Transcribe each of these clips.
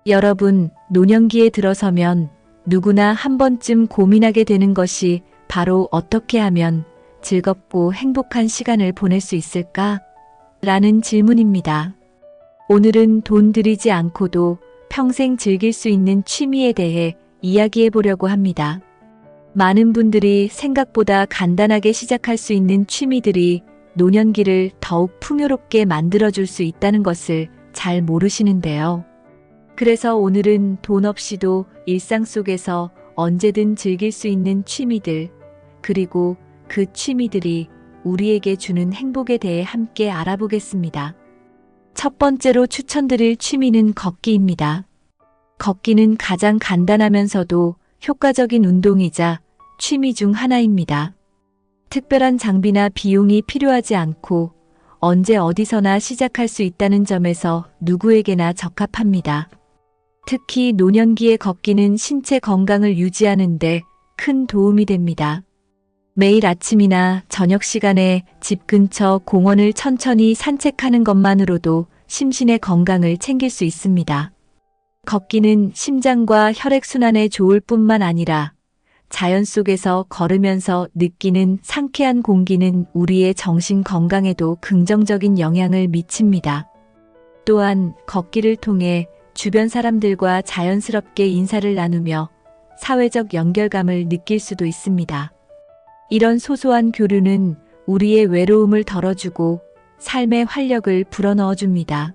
여러분, 노년기에 들어서면 누구나 한 번쯤 고민하게 되는 것이 바로 어떻게 하면 즐겁고 행복한 시간을 보낼 수 있을까? 라는 질문입니다. 오늘은 돈 들이지 않고도 평생 즐길 수 있는 취미에 대해 이야기해 보려고 합니다. 많은 분들이 생각보다 간단하게 시작할 수 있는 취미들이 노년기를 더욱 풍요롭게 만들어줄 수 있다는 것을 잘 모르시는데요. 그래서 오늘은 돈 없이도 일상 속에서 언제든 즐길 수 있는 취미들, 그리고 그 취미들이 우리에게 주는 행복에 대해 함께 알아보겠습니다. 첫 번째로 추천드릴 취미는 걷기입니다. 걷기는 가장 간단하면서도 효과적인 운동이자 취미 중 하나입니다. 특별한 장비나 비용이 필요하지 않고 언제 어디서나 시작할 수 있다는 점에서 누구에게나 적합합니다. 특히 노년기에 걷기는 신체 건강을 유지하는 데 큰 도움이 됩니다. 매일 아침이나 저녁 시간에 집 근처 공원을 천천히 산책하는 것만으로도 심신의 건강을 챙길 수 있습니다. 걷기는 심장과 혈액순환에 좋을 뿐만 아니라 자연 속에서 걸으면서 느끼는 상쾌한 공기는 우리의 정신 건강에도 긍정적인 영향을 미칩니다. 또한 걷기를 통해 주변 사람들과 자연스럽게 인사를 나누며 사회적 연결감을 느낄 수도 있습니다. 이런 소소한 교류는 우리의 외로움을 덜어주고 삶의 활력을 불어넣어줍니다.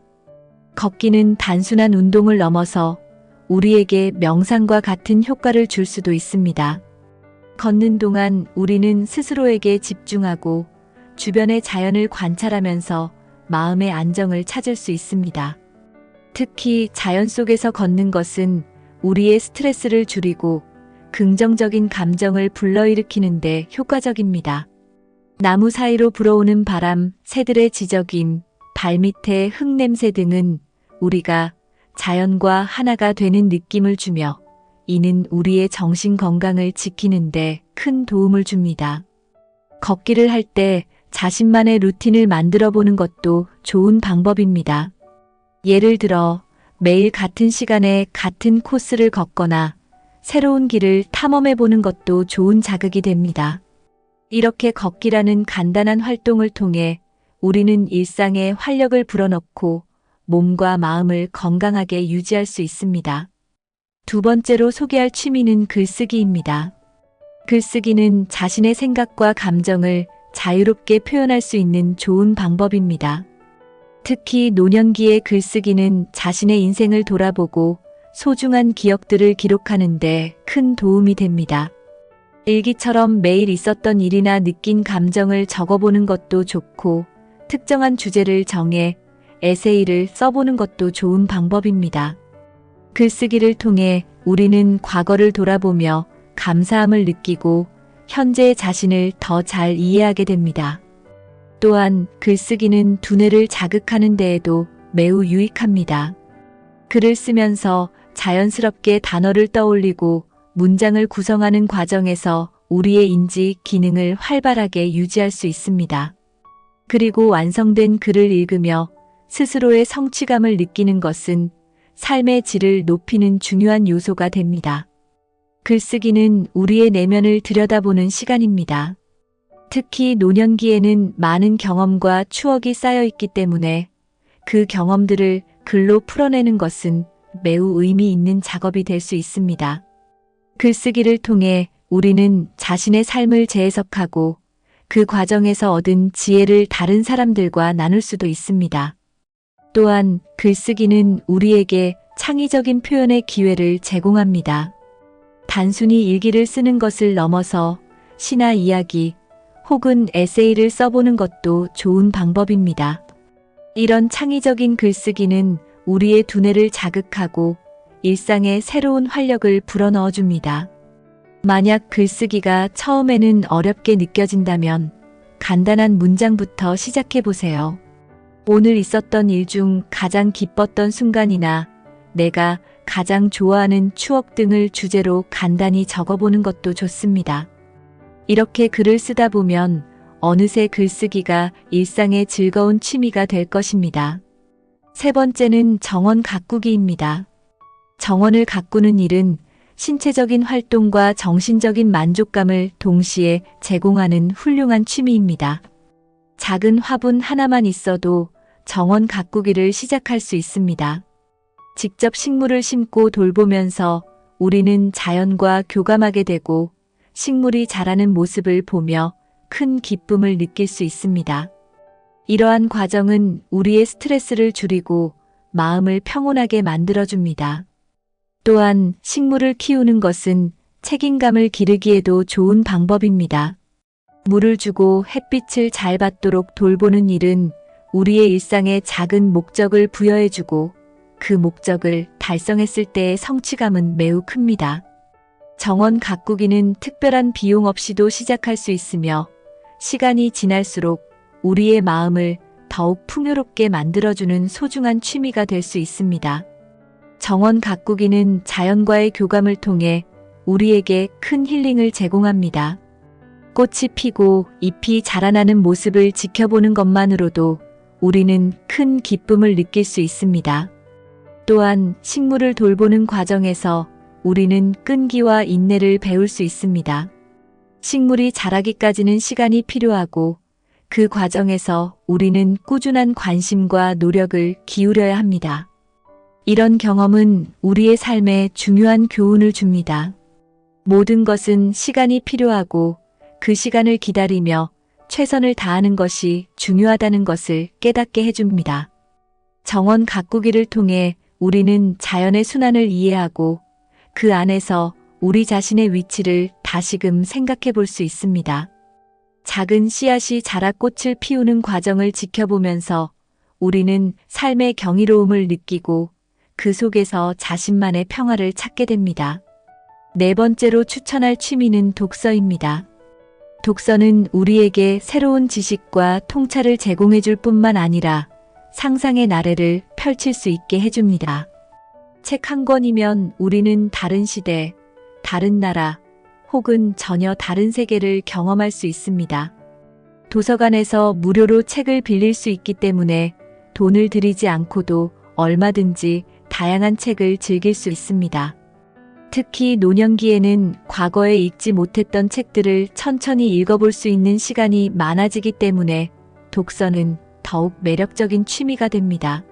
걷기는 단순한 운동을 넘어서 우리에게 명상과 같은 효과를 줄 수도 있습니다. 걷는 동안 우리는 스스로에게 집중하고 주변의 자연을 관찰하면서 마음의 안정을 찾을 수 있습니다. 특히 자연 속에서 걷는 것은 우리의 스트레스를 줄이고 긍정적인 감정을 불러일으키는 데 효과적입니다. 나무 사이로 불어오는 바람, 새들의 지저귐, 발밑의 흙냄새 등은 우리가 자연과 하나가 되는 느낌을 주며 이는 우리의 정신 건강을 지키는 데 큰 도움을 줍니다. 걷기를 할 때 자신만의 루틴을 만들어 보는 것도 좋은 방법입니다. 예를 들어 매일 같은 시간에 같은 코스를 걷거나 새로운 길을 탐험해 보는 것도 좋은 자극이 됩니다. 이렇게 걷기라는 간단한 활동을 통해 우리는 일상에 활력을 불어넣고 몸과 마음을 건강하게 유지할 수 있습니다. 두 번째로 소개할 취미는 글쓰기입니다. 글쓰기는 자신의 생각과 감정을 자유롭게 표현할 수 있는 좋은 방법입니다. 특히 노년기의 글쓰기는 자신의 인생을 돌아보고 소중한 기억들을 기록하는 데 큰 도움이 됩니다. 일기처럼 매일 있었던 일이나 느낀 감정을 적어보는 것도 좋고 특정한 주제를 정해 에세이를 써보는 것도 좋은 방법입니다. 글쓰기를 통해 우리는 과거를 돌아보며 감사함을 느끼고 현재의 자신을 더 잘 이해하게 됩니다. 또한 글쓰기는 두뇌를 자극하는 데에도 매우 유익합니다. 글을 쓰면서 자연스럽게 단어를 떠올리고 문장을 구성하는 과정에서 우리의 인지 기능을 활발하게 유지할 수 있습니다. 그리고 완성된 글을 읽으며 스스로의 성취감을 느끼는 것은 삶의 질을 높이는 중요한 요소가 됩니다. 글쓰기는 우리의 내면을 들여다보는 시간입니다. 특히 노년기에는 많은 경험과 추억이 쌓여 있기 때문에 그 경험들을 글로 풀어내는 것은 매우 의미 있는 작업이 될 수 있습니다. 글쓰기를 통해 우리는 자신의 삶을 재해석하고 그 과정에서 얻은 지혜를 다른 사람들과 나눌 수도 있습니다. 또한 글쓰기는 우리에게 창의적인 표현의 기회를 제공합니다. 단순히 일기를 쓰는 것을 넘어서 시나 이야기 혹은 에세이를 써보는 것도 좋은 방법입니다. 이런 창의적인 글쓰기는 우리의 두뇌를 자극하고 일상에 새로운 활력을 불어넣어줍니다. 만약 글쓰기가 처음에는 어렵게 느껴진다면 간단한 문장부터 시작해보세요. 오늘 있었던 일 중 가장 기뻤던 순간이나 내가 가장 좋아하는 추억 등을 주제로 간단히 적어보는 것도 좋습니다. 이렇게 글을 쓰다 보면 어느새 글쓰기가 일상의 즐거운 취미가 될 것입니다. 세 번째는 정원 가꾸기입니다. 정원을 가꾸는 일은 신체적인 활동과 정신적인 만족감을 동시에 제공하는 훌륭한 취미입니다. 작은 화분 하나만 있어도 정원 가꾸기를 시작할 수 있습니다. 직접 식물을 심고 돌보면서 우리는 자연과 교감하게 되고 식물이 자라는 모습을 보며 큰 기쁨을 느낄 수 있습니다. 이러한 과정은 우리의 스트레스를 줄이고 마음을 평온하게 만들어줍니다. 또한 식물을 키우는 것은 책임감을 기르기에도 좋은 방법입니다. 물을 주고 햇빛을 잘 받도록 돌보는 일은 우리의 일상에 작은 목적을 부여해주고 그 목적을 달성했을 때의 성취감은 매우 큽니다. 정원 가꾸기는 특별한 비용 없이도 시작할 수 있으며 시간이 지날수록 우리의 마음을 더욱 풍요롭게 만들어주는 소중한 취미가 될 수 있습니다. 정원 가꾸기는 자연과의 교감을 통해 우리에게 큰 힐링을 제공합니다. 꽃이 피고 잎이 자라나는 모습을 지켜보는 것만으로도 우리는 큰 기쁨을 느낄 수 있습니다. 또한 식물을 돌보는 과정에서 우리는 끈기와 인내를 배울 수 있습니다. 식물이 자라기까지는 시간이 필요하고 그 과정에서 우리는 꾸준한 관심과 노력을 기울여야 합니다. 이런 경험은 우리의 삶에 중요한 교훈을 줍니다. 모든 것은 시간이 필요하고 그 시간을 기다리며 최선을 다하는 것이 중요하다는 것을 깨닫게 해줍니다. 정원 가꾸기를 통해 우리는 자연의 순환을 이해하고 그 안에서 우리 자신의 위치를 다시금 생각해 볼 수 있습니다. 작은 씨앗이 자라 꽃을 피우는 과정을 지켜보면서 우리는 삶의 경이로움을 느끼고 그 속에서 자신만의 평화를 찾게 됩니다. 네 번째로 추천할 취미는 독서입니다. 독서는 우리에게 새로운 지식과 통찰을 제공해 줄 뿐만 아니라 상상의 나래를 펼칠 수 있게 해줍니다. 책 한 권이면 우리는 다른 시대, 다른 나라, 혹은 전혀 다른 세계를 경험할 수 있습니다. 도서관에서 무료로 책을 빌릴 수 있기 때문에 돈을 들이지 않고도 얼마든지 다양한 책을 즐길 수 있습니다. 특히 노년기에는 과거에 읽지 못했던 책들을 천천히 읽어볼 수 있는 시간이 많아지기 때문에 독서는 더욱 매력적인 취미가 됩니다.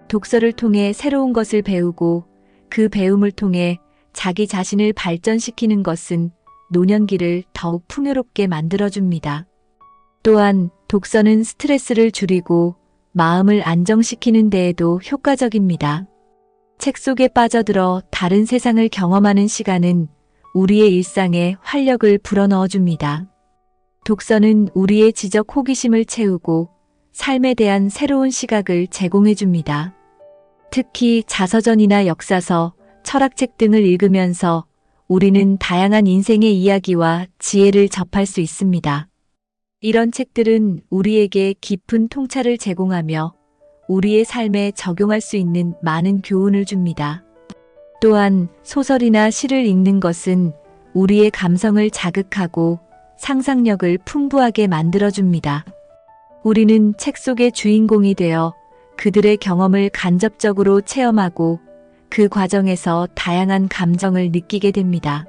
독서를 통해 새로운 것을 배우고 그 배움을 통해 자기 자신을 발전시키는 것은 노년기를 더욱 풍요롭게 만들어줍니다. 또한 독서는 스트레스를 줄이고 마음을 안정시키는 데에도 효과적입니다. 책 속에 빠져들어 다른 세상을 경험하는 시간은 우리의 일상에 활력을 불어넣어줍니다. 독서는 우리의 지적 호기심을 채우고 삶에 대한 새로운 시각을 제공해줍니다. 특히 자서전이나 역사서, 철학책 등을 읽으면서 우리는 다양한 인생의 이야기와 지혜를 접할 수 있습니다. 이런 책들은 우리에게 깊은 통찰을 제공하며 우리의 삶에 적용할 수 있는 많은 교훈을 줍니다. 또한 소설이나 시를 읽는 것은 우리의 감성을 자극하고 상상력을 풍부하게 만들어줍니다. 우리는 책 속의 주인공이 되어 그들의 경험을 간접적으로 체험하고 그 과정에서 다양한 감정을 느끼게 됩니다.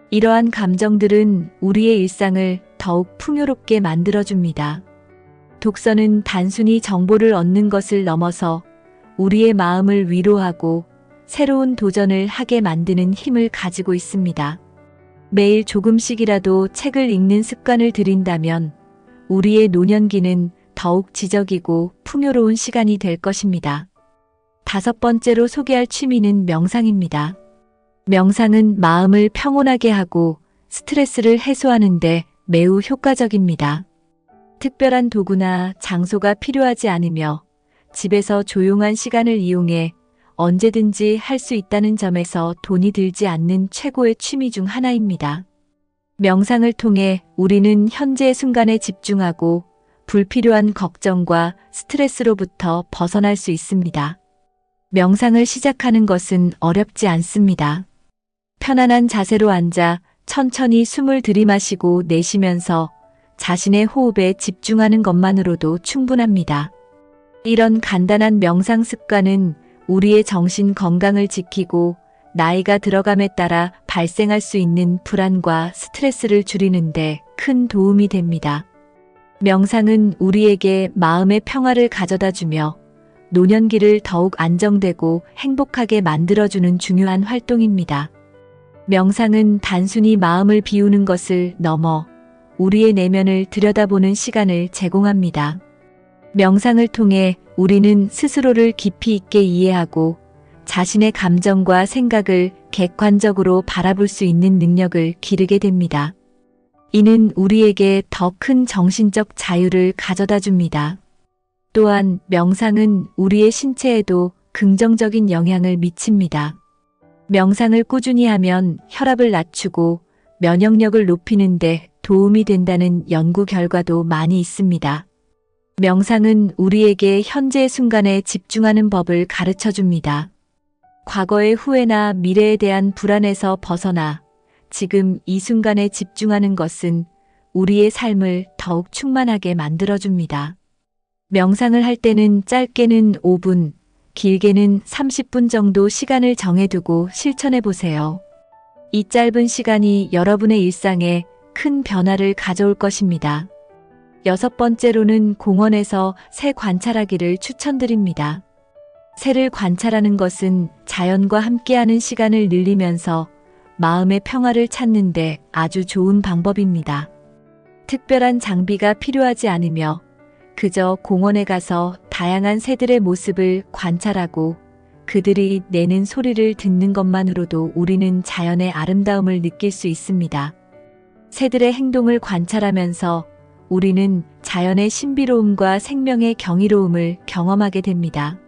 이러한 감정들은 우리의 일상을 더욱 풍요롭게 만들어줍니다. 독서는 단순히 정보를 얻는 것을 넘어서 우리의 마음을 위로하고 새로운 도전을 하게 만드는 힘을 가지고 있습니다. 매일 조금씩이라도 책을 읽는 습관을 들인다면 우리의 노년기는 더욱 지적이고 풍요로운 시간이 될 것입니다. 다섯 번째로 소개할 취미는 명상입니다. 명상은 마음을 평온하게 하고 스트레스를 해소하는 데 매우 효과적입니다. 특별한 도구나 장소가 필요하지 않으며 집에서 조용한 시간을 이용해 언제든지 할 수 있다는 점에서 돈이 들지 않는 최고의 취미 중 하나입니다. 명상을 통해 우리는 현재의 순간에 집중하고 불필요한 걱정과 스트레스로부터 벗어날 수 있습니다. 명상을 시작하는 것은 어렵지 않습니다. 편안한 자세로 앉아 천천히 숨을 들이마시고 내쉬면서 자신의 호흡에 집중하는 것만으로도 충분합니다. 이런 간단한 명상 습관은 우리의 정신 건강을 지키고 나이가 들어감에 따라 발생할 수 있는 불안과 스트레스를 줄이는데 큰 도움이 됩니다. 명상은 우리에게 마음의 평화를 가져다 주며 노년기를 더욱 안정되고 행복하게 만들어주는 중요한 활동입니다. 명상은 단순히 마음을 비우는 것을 넘어 우리의 내면을 들여다보는 시간을 제공합니다. 명상을 통해 우리는 스스로를 깊이 있게 이해하고 자신의 감정과 생각을 객관적으로 바라볼 수 있는 능력을 기르게 됩니다. 이는 우리에게 더 큰 정신적 자유를 가져다 줍니다. 또한 명상은 우리의 신체에도 긍정적인 영향을 미칩니다. 명상을 꾸준히 하면 혈압을 낮추고 면역력을 높이는 데 도움이 된다는 연구 결과도 많이 있습니다. 명상은 우리에게 현재 순간에 집중하는 법을 가르쳐 줍니다. 과거의 후회나 미래에 대한 불안에서 벗어나 지금 이 순간에 집중하는 것은 우리의 삶을 더욱 충만하게 만들어줍니다. 명상을 할 때는 짧게는 5분, 길게는 30분 정도 시간을 정해두고 실천해 보세요. 이 짧은 시간이 여러분의 일상에 큰 변화를 가져올 것입니다. 6번째로는 공원에서 새 관찰하기를 추천드립니다. 새를 관찰하는 것은 자연과 함께하는 시간을 늘리면서 마음의 평화를 찾는 데 아주 좋은 방법입니다. 특별한 장비가 필요하지 않으며 그저 공원에 가서 다양한 새들의 모습을 관찰하고 그들이 내는 소리를 듣는 것만으로도 우리는 자연의 아름다움을 느낄 수 있습니다. 새들의 행동을 관찰하면서 우리는 자연의 신비로움과 생명의 경이로움을 경험하게 됩니다.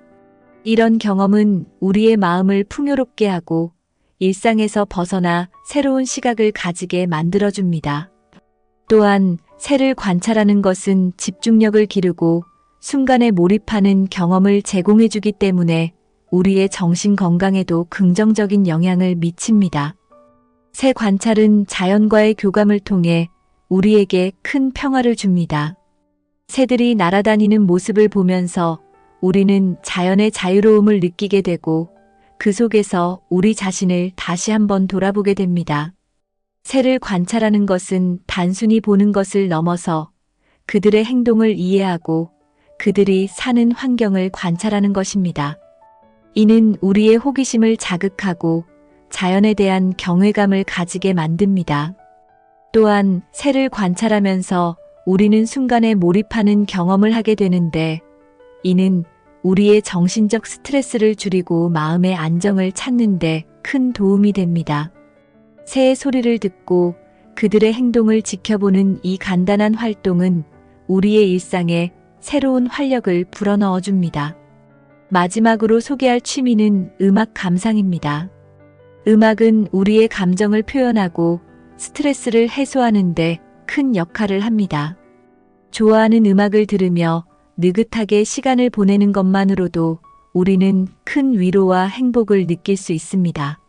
이런 경험은 우리의 마음을 풍요롭게 하고 일상에서 벗어나 새로운 시각을 가지게 만들어줍니다. 또한 새를 관찰하는 것은 집중력을 기르고 순간에 몰입하는 경험을 제공해주기 때문에 우리의 정신 건강에도 긍정적인 영향을 미칩니다. 새 관찰은 자연과의 교감을 통해 우리에게 큰 평화를 줍니다. 새들이 날아다니는 모습을 보면서 우리는 자연의 자유로움을 느끼게 되고 그 속에서 우리 자신을 다시 한번 돌아보게 됩니다. 새를 관찰하는 것은 단순히 보는 것을 넘어서 그들의 행동을 이해하고 그들이 사는 환경을 관찰하는 것입니다. 이는 우리의 호기심을 자극하고 자연에 대한 경외감을 가지게 만듭니다. 또한 새를 관찰하면서 우리는 순간에 몰입하는 경험을 하게 되는데 이는 우리의 정신적 스트레스를 줄이고 마음의 안정을 찾는 데 큰 도움이 됩니다. 새의 소리를 듣고 그들의 행동을 지켜보는 이 간단한 활동은 우리의 일상에 새로운 활력을 불어넣어 줍니다. 마지막으로 소개할 취미는 음악 감상입니다. 음악은 우리의 감정을 표현하고 스트레스를 해소하는 데 큰 역할을 합니다. 좋아하는 음악을 들으며 느긋하게 시간을 보내는 것만으로도 우리는 큰 위로와 행복을 느낄 수 있습니다.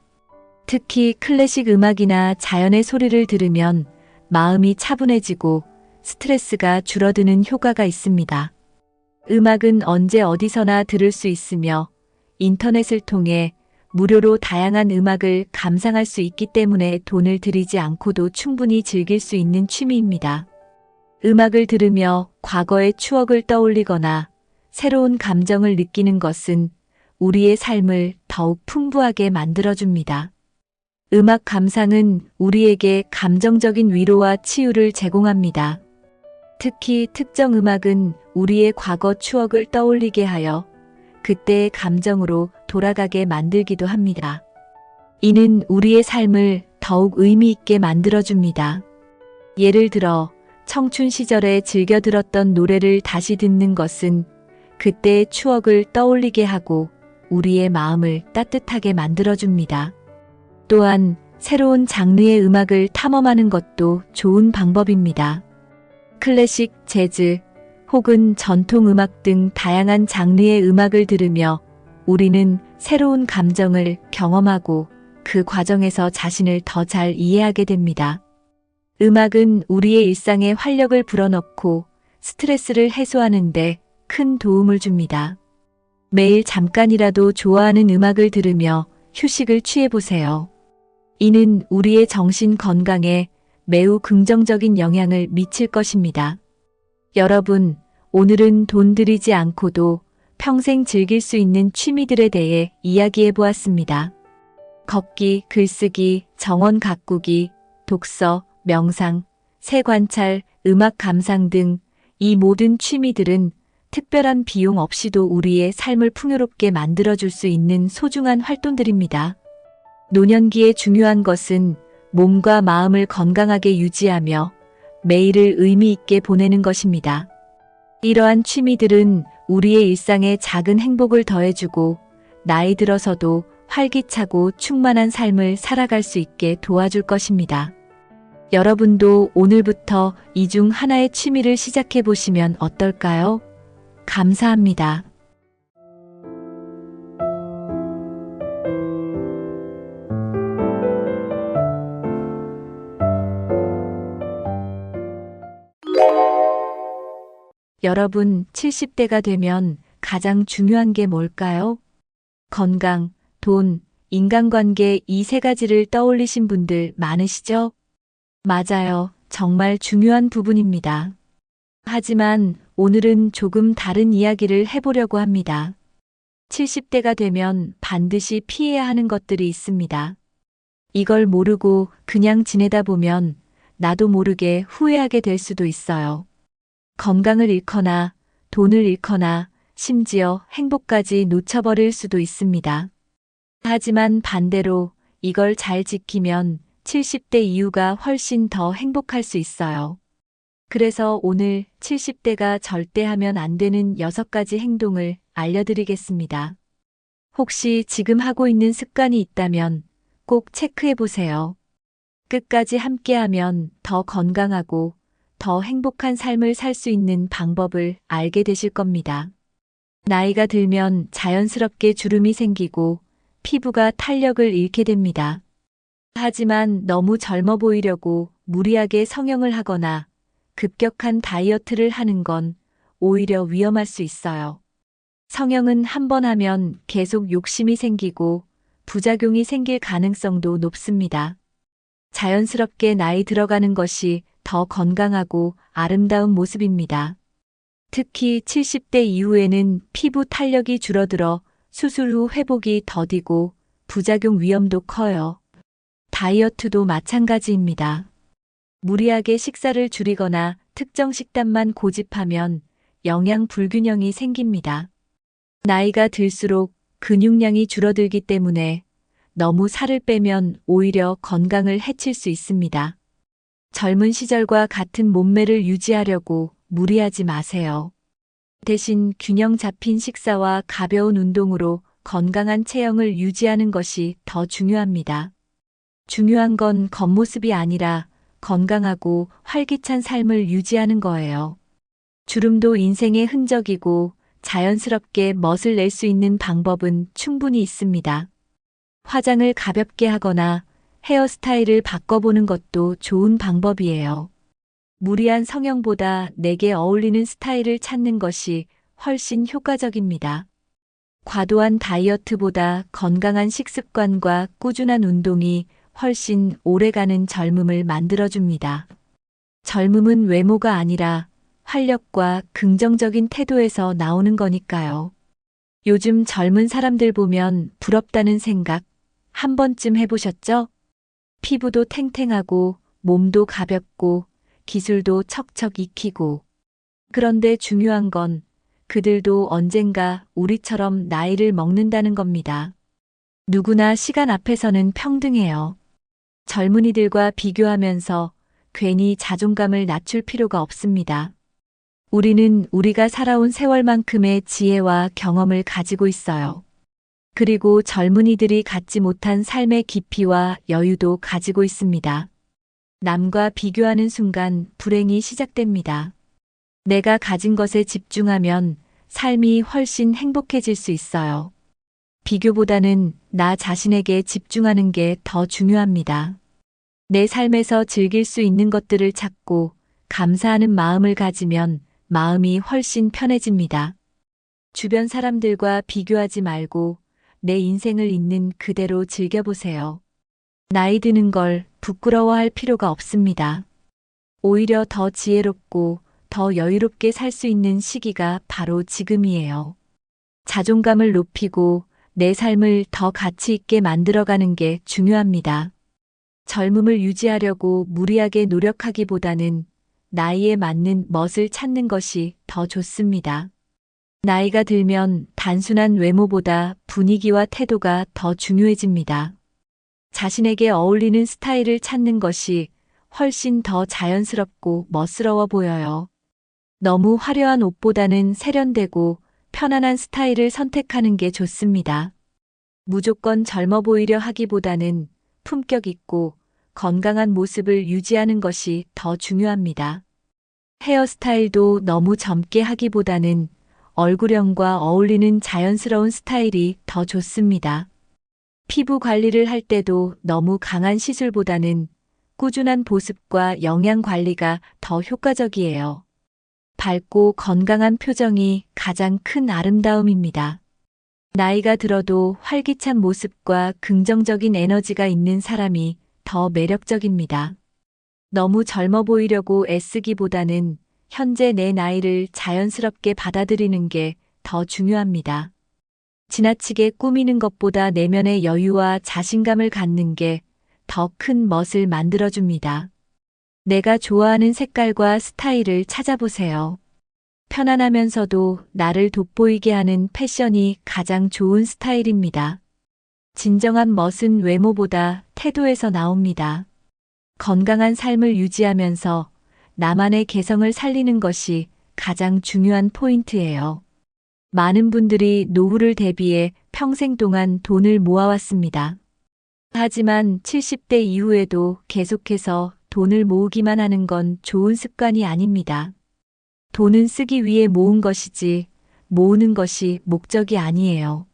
특히 클래식 음악이나 자연의 소리를 들으면 마음이 차분해지고 스트레스가 줄어드는 효과가 있습니다. 음악은 언제 어디서나 들을 수 있으며 인터넷을 통해 무료로 다양한 음악을 감상할 수 있기 때문에 돈을 들이지 않고도 충분히 즐길 수 있는 취미입니다. 음악을 들으며 과거의 추억을 떠올리거나 새로운 감정을 느끼는 것은 우리의 삶을 더욱 풍부하게 만들어줍니다. 음악 감상은 우리에게 감정적인 위로와 치유를 제공합니다. 특히 특정 음악은 우리의 과거 추억을 떠올리게 하여 그때의 감정으로 돌아가게 만들기도 합니다. 이는 우리의 삶을 더욱 의미 있게 만들어줍니다. 예를 들어 청춘 시절에 즐겨 들었던 노래를 다시 듣는 것은 그때의 추억을 떠올리게 하고 우리의 마음을 따뜻하게 만들어줍니다. 또한 새로운 장르의 음악을 탐험하는 것도 좋은 방법입니다. 클래식, 재즈, 혹은 전통 음악 등 다양한 장르의 음악을 들으며 우리는 새로운 감정을 경험하고 그 과정에서 자신을 더 잘 이해하게 됩니다. 음악은 우리의 일상에 활력을 불어넣고 스트레스를 해소하는 데 큰 도움을 줍니다. 매일 잠깐이라도 좋아하는 음악을 들으며 휴식을 취해보세요. 이는 우리의 정신 건강에 매우 긍정적인 영향을 미칠 것입니다. 여러분, 오늘은 돈 들이지 않고도 평생 즐길 수 있는 취미들에 대해 이야기해 보았습니다. 걷기, 글쓰기, 정원 가꾸기, 독서, 명상, 새 관찰, 음악 감상 등 이 모든 취미들은 특별한 비용 없이도 우리의 삶을 풍요롭게 만들어줄 수 있는 소중한 활동들입니다. 노년기에 중요한 것은 몸과 마음을 건강하게 유지하며 매일을 의미 있게 보내는 것입니다. 이러한 취미들은 우리의 일상에 작은 행복을 더해주고 나이 들어서도 활기차고 충만한 삶을 살아갈 수 있게 도와줄 것입니다. 여러분도 오늘부터 이 중 하나의 취미를 시작해 보시면 어떨까요? 감사합니다. 여러분, 70대가 되면 가장 중요한 게 뭘까요? 건강, 돈, 인간관계 이 세 가지를 떠올리신 분들 많으시죠? 맞아요. 정말 중요한 부분입니다. 하지만 오늘은 조금 다른 이야기를 해보려고 합니다. 70대가 되면 반드시 피해야 하는 것들이 있습니다. 이걸 모르고 그냥 지내다 보면 나도 모르게 후회하게 될 수도 있어요. 건강을 잃거나 돈을 잃거나 심지어 행복까지 놓쳐버릴 수도 있습니다. 하지만 반대로 이걸 잘 지키면 70대 이후가 훨씬 더 행복할 수 있어요. 그래서 오늘 70대가 절대 하면 안 되는 6가지 행동을 알려드리겠습니다. 혹시 지금 하고 있는 습관이 있다면 꼭 체크해 보세요. 끝까지 함께하면 더 건강하고 더 행복한 삶을 살 수 있는 방법을 알게 되실 겁니다. 나이가 들면 자연스럽게 주름이 생기고 피부가 탄력을 잃게 됩니다. 하지만 너무 젊어 보이려고 무리하게 성형을 하거나 급격한 다이어트를 하는 건 오히려 위험할 수 있어요. 성형은 한 번 하면 계속 욕심이 생기고 부작용이 생길 가능성도 높습니다. 자연스럽게 나이 들어가는 것이 더 건강하고 아름다운 모습입니다. 특히 70대 이후에는 피부 탄력이 줄어들어 수술 후 회복이 더디고 부작용 위험도 커요. 다이어트도 마찬가지입니다. 무리하게 식사를 줄이거나 특정 식단만 고집하면 영양 불균형이 생깁니다. 나이가 들수록 근육량이 줄어들기 때문에 너무 살을 빼면 오히려 건강을 해칠 수 있습니다. 젊은 시절과 같은 몸매를 유지하려고 무리하지 마세요. 대신 균형 잡힌 식사와 가벼운 운동으로 건강한 체형을 유지하는 것이 더 중요합니다. 중요한 건 겉모습이 아니라 건강하고 활기찬 삶을 유지하는 거예요. 주름도 인생의 흔적이고 자연스럽게 멋을 낼 수 있는 방법은 충분히 있습니다. 화장을 가볍게 하거나 헤어스타일을 바꿔보는 것도 좋은 방법이에요. 무리한 성형보다 내게 어울리는 스타일을 찾는 것이 훨씬 효과적입니다. 과도한 다이어트보다 건강한 식습관과 꾸준한 운동이 훨씬 오래가는 젊음을 만들어줍니다. 젊음은 외모가 아니라 활력과 긍정적인 태도에서 나오는 거니까요. 요즘 젊은 사람들 보면 부럽다는 생각 한 번쯤 해보셨죠? 피부도 탱탱하고 몸도 가볍고 기술도 척척 익히고. 그런데 중요한 건 그들도 언젠가 우리처럼 나이를 먹는다는 겁니다. 누구나 시간 앞에서는 평등해요. 젊은이들과 비교하면서 괜히 자존감을 낮출 필요가 없습니다. 우리는 우리가 살아온 세월만큼의 지혜와 경험을 가지고 있어요. 그리고 젊은이들이 갖지 못한 삶의 깊이와 여유도 가지고 있습니다. 남과 비교하는 순간 불행이 시작됩니다. 내가 가진 것에 집중하면 삶이 훨씬 행복해질 수 있어요. 비교보다는 나 자신에게 집중하는 게 더 중요합니다. 내 삶에서 즐길 수 있는 것들을 찾고 감사하는 마음을 가지면 마음이 훨씬 편해집니다. 주변 사람들과 비교하지 말고 내 인생을 있는 그대로 즐겨보세요. 나이 드는 걸 부끄러워할 필요가 없습니다. 오히려 더 지혜롭고 더 여유롭게 살 수 있는 시기가 바로 지금이에요. 자존감을 높이고 내 삶을 더 가치 있게 만들어가는 게 중요합니다. 젊음을 유지하려고 무리하게 노력하기보다는 나이에 맞는 멋을 찾는 것이 더 좋습니다. 나이가 들면 단순한 외모보다 분위기와 태도가 더 중요해집니다. 자신에게 어울리는 스타일을 찾는 것이 훨씬 더 자연스럽고 멋스러워 보여요. 너무 화려한 옷보다는 세련되고 편안한 스타일을 선택하는 게 좋습니다. 무조건 젊어 보이려 하기보다는 품격 있고 건강한 모습을 유지하는 것이 더 중요합니다. 헤어스타일도 너무 젊게 하기보다는 얼굴형과 어울리는 자연스러운 스타일이 더 좋습니다. 피부 관리를 할 때도 너무 강한 시술보다는 꾸준한 보습과 영양 관리가 더 효과적이에요. 밝고 건강한 표정이 가장 큰 아름다움입니다. 나이가 들어도 활기찬 모습과 긍정적인 에너지가 있는 사람이 더 매력적입니다. 너무 젊어 보이려고 애쓰기보다는 현재 내 나이를 자연스럽게 받아들이는 게 더 중요합니다. 지나치게 꾸미는 것보다 내면의 여유와 자신감을 갖는 게 더 큰 멋을 만들어줍니다. 내가 좋아하는 색깔과 스타일을 찾아보세요. 편안하면서도 나를 돋보이게 하는 패션이 가장 좋은 스타일입니다. 진정한 멋은 외모보다 태도에서 나옵니다. 건강한 삶을 유지하면서 나만의 개성을 살리는 것이 가장 중요한 포인트예요. 많은 분들이 노후를 대비해 평생 동안 돈을 모아왔습니다. 하지만 70대 이후에도 계속해서 돈을 모으기만 하는 건 좋은 습관이 아닙니다. 돈은 쓰기 위해 모은 것이지 모으는 것이 목적이 아니에요.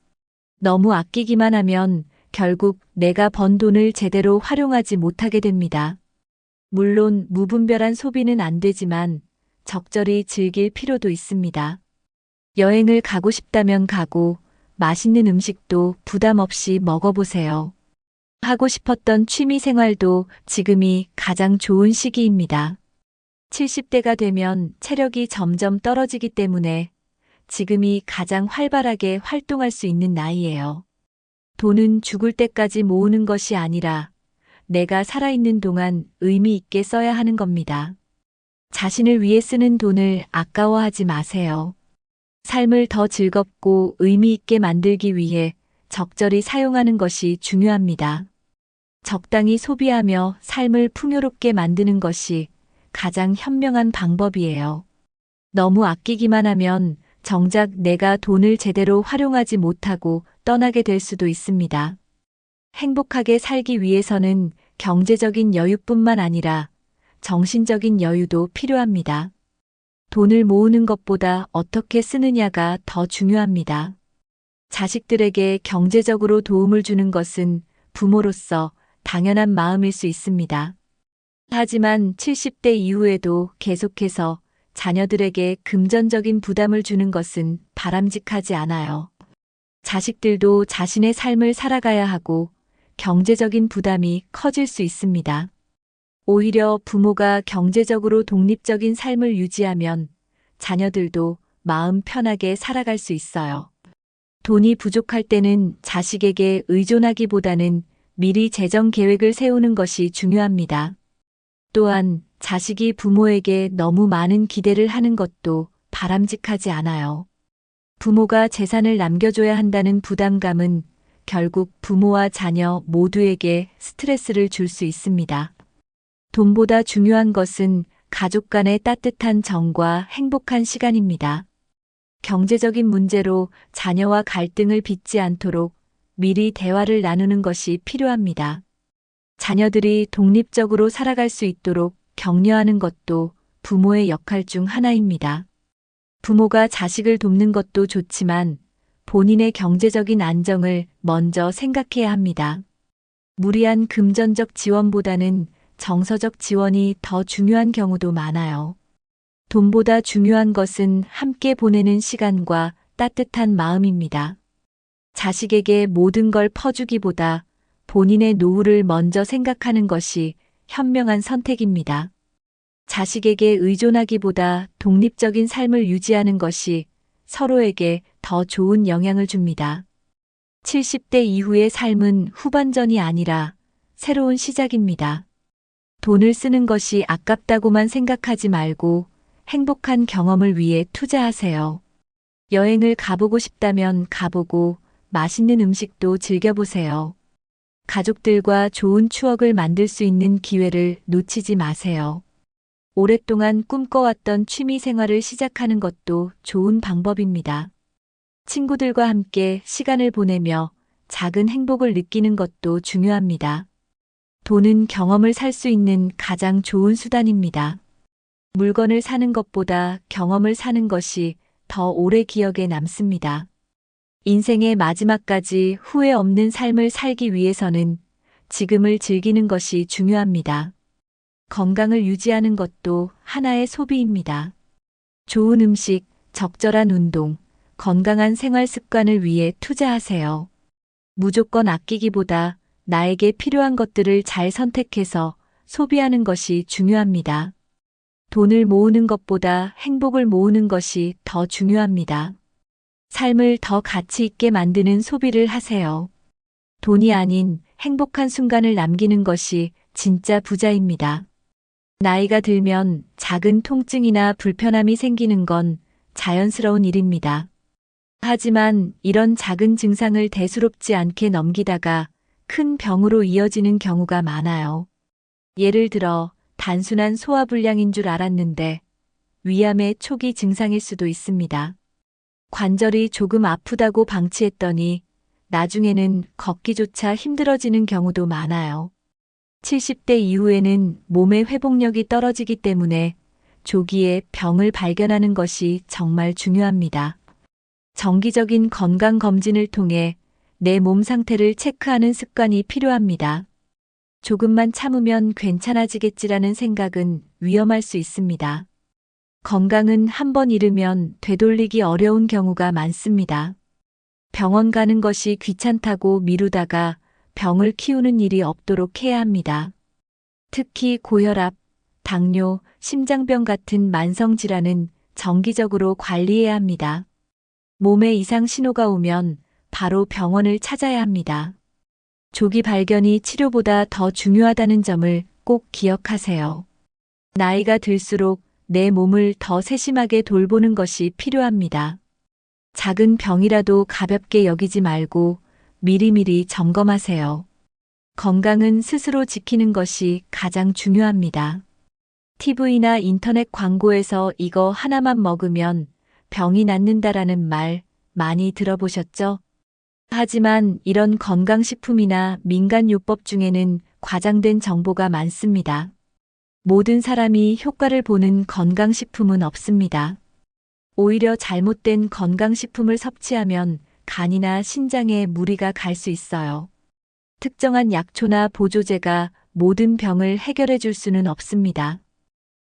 너무 아끼기만 하면 결국 내가 번 돈을 제대로 활용하지 못하게 됩니다. 물론 무분별한 소비는 안 되지만 적절히 즐길 필요도 있습니다. 여행을 가고 싶다면 가고 맛있는 음식도 부담 없이 먹어보세요. 하고 싶었던 취미 생활도 지금이 가장 좋은 시기입니다. 70대가 되면 체력이 점점 떨어지기 때문에 지금이 가장 활발하게 활동할 수 있는 나이예요. 돈은 죽을 때까지 모으는 것이 아니라 내가 살아있는 동안 의미 있게 써야 하는 겁니다. 자신을 위해 쓰는 돈을 아까워하지 마세요. 삶을 더 즐겁고 의미 있게 만들기 위해 적절히 사용하는 것이 중요합니다. 적당히 소비하며 삶을 풍요롭게 만드는 것이 가장 현명한 방법이에요. 너무 아끼기만 하면 정작 내가 돈을 제대로 활용하지 못하고 떠나게 될 수도 있습니다. 행복하게 살기 위해서는 경제적인 여유뿐만 아니라 정신적인 여유도 필요합니다. 돈을 모으는 것보다 어떻게 쓰느냐가 더 중요합니다. 자식들에게 경제적으로 도움을 주는 것은 부모로서 당연한 마음일 수 있습니다. 하지만 70대 이후에도 계속해서 자녀들에게 금전적인 부담을 주는 것은 바람직하지 않아요. 자식들도 자신의 삶을 살아가야 하고 경제적인 부담이 커질 수 있습니다. 오히려 부모가 경제적으로 독립적인 삶을 유지하면 자녀들도 마음 편하게 살아갈 수 있어요. 돈이 부족할 때는 자식에게 의존하기보다는 미리 재정 계획을 세우는 것이 중요합니다. 또한 자식이 부모에게 너무 많은 기대를 하는 것도 바람직하지 않아요. 부모가 재산을 남겨줘야 한다는 부담감은 결국 부모와 자녀 모두에게 스트레스를 줄 수 있습니다. 돈보다 중요한 것은 가족 간의 따뜻한 정과 행복한 시간입니다. 경제적인 문제로 자녀와 갈등을 빚지 않도록 미리 대화를 나누는 것이 필요합니다. 자녀들이 독립적으로 살아갈 수 있도록 격려하는 것도 부모의 역할 중 하나입니다. 부모가 자식을 돕는 것도 좋지만 본인의 경제적인 안정을 먼저 생각해야 합니다. 무리한 금전적 지원보다는 정서적 지원이 더 중요한 경우도 많아요. 돈보다 중요한 것은 함께 보내는 시간과 따뜻한 마음입니다. 자식에게 모든 걸 퍼주기보다 본인의 노후를 먼저 생각하는 것이 현명한 선택입니다. 자식에게 의존하기보다 독립적인 삶을 유지하는 것이 서로에게 더 좋은 영향을 줍니다. 70대 이후의 삶은 후반전이 아니라 새로운 시작입니다. 돈을 쓰는 것이 아깝다고만 생각하지 말고 행복한 경험을 위해 투자하세요. 여행을 가보고 싶다면 가보고 맛있는 음식도 즐겨보세요. 가족들과 좋은 추억을 만들 수 있는 기회를 놓치지 마세요. 오랫동안 꿈꿔왔던 취미 생활을 시작하는 것도 좋은 방법입니다. 친구들과 함께 시간을 보내며 작은 행복을 느끼는 것도 중요합니다. 돈은 경험을 살 수 있는 가장 좋은 수단입니다. 물건을 사는 것보다 경험을 사는 것이 더 오래 기억에 남습니다. 인생의 마지막까지 후회 없는 삶을 살기 위해서는 지금을 즐기는 것이 중요합니다. 건강을 유지하는 것도 하나의 소비입니다. 좋은 음식, 적절한 운동, 건강한 생활 습관을 위해 투자하세요. 무조건 아끼기보다 나에게 필요한 것들을 잘 선택해서 소비하는 것이 중요합니다. 돈을 모으는 것보다 행복을 모으는 것이 더 중요합니다. 삶을 더 가치 있게 만드는 소비를 하세요. 돈이 아닌 행복한 순간을 남기는 것이 진짜 부자입니다. 나이가 들면 작은 통증이나 불편함이 생기는 건 자연스러운 일입니다. 하지만 이런 작은 증상을 대수롭지 않게 넘기다가 큰 병으로 이어지는 경우가 많아요. 예를 들어 단순한 소화불량인 줄 알았는데 위암의 초기 증상일 수도 있습니다. 관절이 조금 아프다고 방치했더니 나중에는 걷기조차 힘들어지는 경우도 많아요. 70대 이후에는 몸의 회복력이 떨어지기 때문에 조기에 병을 발견하는 것이 정말 중요합니다. 정기적인 건강검진을 통해 내 몸 상태를 체크하는 습관이 필요합니다. 조금만 참으면 괜찮아지겠지라는 생각은 위험할 수 있습니다. 건강은 한번 잃으면 되돌리기 어려운 경우가 많습니다. 병원 가는 것이 귀찮다고 미루다가 병을 키우는 일이 없도록 해야 합니다. 특히 고혈압, 당뇨, 심장병 같은 만성질환은 정기적으로 관리해야 합니다. 몸에 이상 신호가 오면 바로 병원을 찾아야 합니다. 조기 발견이 치료보다 더 중요하다는 점을 꼭 기억하세요. 나이가 들수록 내 몸을 더 세심하게 돌보는 것이 필요합니다. 작은 병이라도 가볍게 여기지 말고 미리미리 점검하세요. 건강은 스스로 지키는 것이 가장 중요합니다. TV나 인터넷 광고에서 이거 하나만 먹으면 병이 낫는다라는 말 많이 들어보셨죠? 하지만 이런 건강식품이나 민간요법 중에는 과장된 정보가 많습니다. 모든 사람이 효과를 보는 건강식품은 없습니다. 오히려 잘못된 건강식품을 섭취하면 간이나 신장에 무리가 갈 수 있어요. 특정한 약초나 보조제가 모든 병을 해결해 줄 수는 없습니다.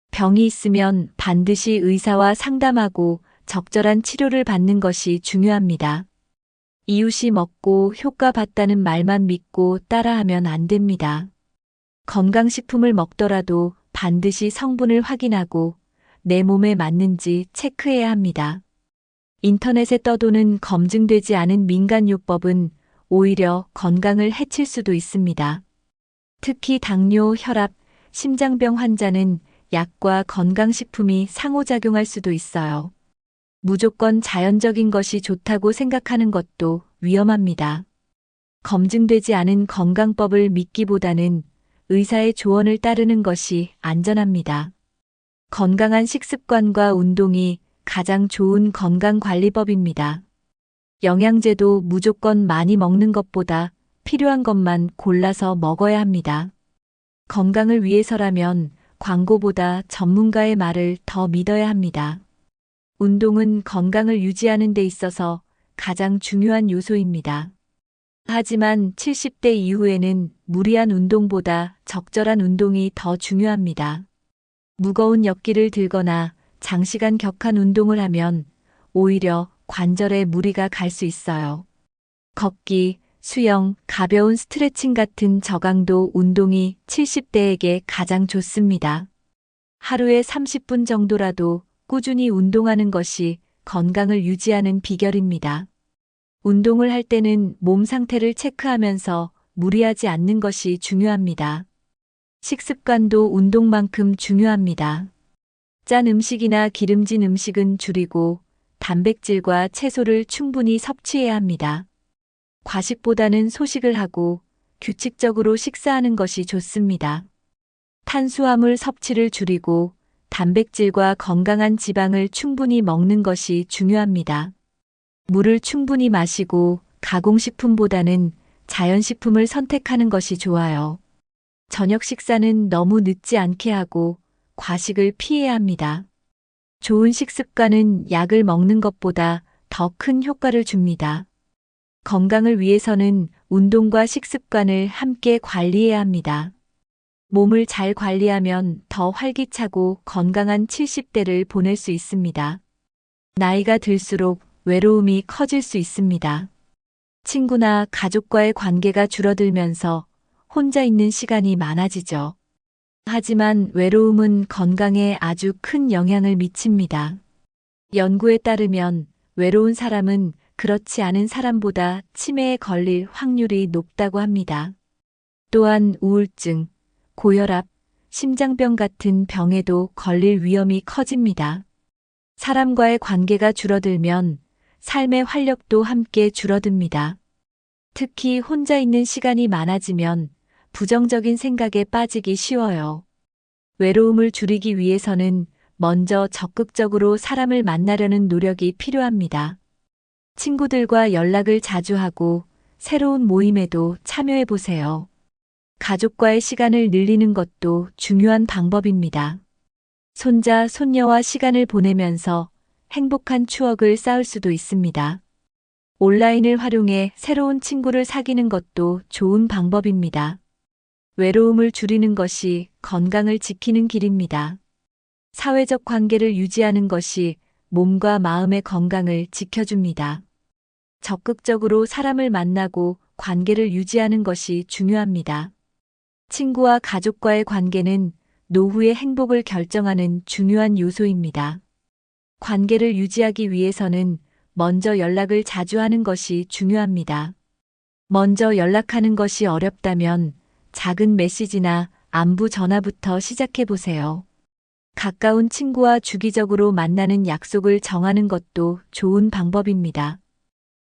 병이 있으면 반드시 의사와 상담하고 적절한 치료를 받는 것이 중요합니다. 이웃이 먹고 효과 봤다는 말만 믿고 따라하면 안 됩니다. 건강식품을 먹더라도 반드시 성분을 확인하고 내 몸에 맞는지 체크해야 합니다. 인터넷에 떠도는 검증되지 않은 민간요법은 오히려 건강을 해칠 수도 있습니다. 특히 당뇨, 혈압, 심장병 환자는 약과 건강식품이 상호작용할 수도 있어요. 무조건 자연적인 것이 좋다고 생각하는 것도 위험합니다. 검증되지 않은 건강법을 믿기보다는 의사의 조언을 따르는 것이 안전합니다. 건강한 식습관과 운동이 가장 좋은 건강관리법입니다. 영양제도 무조건 많이 먹는 것보다 필요한 것만 골라서 먹어야 합니다. 건강을 위해서라면 광고보다 전문가의 말을 더 믿어야 합니다. 운동은 건강을 유지하는 데 있어서 가장 중요한 요소입니다. 하지만 70대 이후에는 무리한 운동보다 적절한 운동이 더 중요합니다. 무거운 역기를 들거나 장시간 격한 운동을 하면 오히려 관절에 무리가 갈 수 있어요. 걷기, 수영, 가벼운 스트레칭 같은 저강도 운동이 70대에게 가장 좋습니다. 하루에 30분 정도라도 꾸준히 운동하는 것이 건강을 유지하는 비결입니다. 운동을 할 때는 몸 상태를 체크하면서 무리하지 않는 것이 중요합니다. 식습관도 운동만큼 중요합니다. 짠 음식이나 기름진 음식은 줄이고 단백질과 채소를 충분히 섭취해야 합니다. 과식보다는 소식을 하고 규칙적으로 식사하는 것이 좋습니다. 탄수화물 섭취를 줄이고 단백질과 건강한 지방을 충분히 먹는 것이 중요합니다. 물을 충분히 마시고 가공식품보다는 자연식품을 선택하는 것이 좋아요. 저녁 식사는 너무 늦지 않게 하고 과식을 피해야 합니다. 좋은 식습관은 약을 먹는 것보다 더 큰 효과를 줍니다. 건강을 위해서는 운동과 식습관을 함께 관리해야 합니다. 몸을 잘 관리하면 더 활기차고 건강한 70대를 보낼 수 있습니다. 나이가 들수록 외로움이 커질 수 있습니다. 친구나 가족과의 관계가 줄어들면서 혼자 있는 시간이 많아지죠. 하지만 외로움은 건강에 아주 큰 영향을 미칩니다. 연구에 따르면 외로운 사람은 그렇지 않은 사람보다 치매에 걸릴 확률이 높다고 합니다. 또한 우울증, 고혈압, 심장병 같은 병에도 걸릴 위험이 커집니다. 사람과의 관계가 줄어들면 삶의 활력도 함께 줄어듭니다. 특히 혼자 있는 시간이 많아지면 부정적인 생각에 빠지기 쉬워요. 외로움을 줄이기 위해서는 먼저 적극적으로 사람을 만나려는 노력이 필요합니다. 친구들과 연락을 자주 하고 새로운 모임에도 참여해 보세요. 가족과의 시간을 늘리는 것도 중요한 방법입니다. 손자, 손녀와 시간을 보내면서 행복한 추억을 쌓을 수도 있습니다. 온라인을 활용해 새로운 친구를 사귀는 것도 좋은 방법입니다. 외로움을 줄이는 것이 건강을 지키는 길입니다. 사회적 관계를 유지하는 것이 몸과 마음의 건강을 지켜줍니다. 적극적으로 사람을 만나고 관계를 유지하는 것이 중요합니다. 친구와 가족과의 관계는 노후의 행복을 결정하는 중요한 요소입니다. 관계를 유지하기 위해서는 먼저 연락을 자주 하는 것이 중요합니다. 먼저 연락하는 것이 어렵다면 작은 메시지나 안부 전화부터 시작해 보세요. 가까운 친구와 주기적으로 만나는 약속을 정하는 것도 좋은 방법입니다.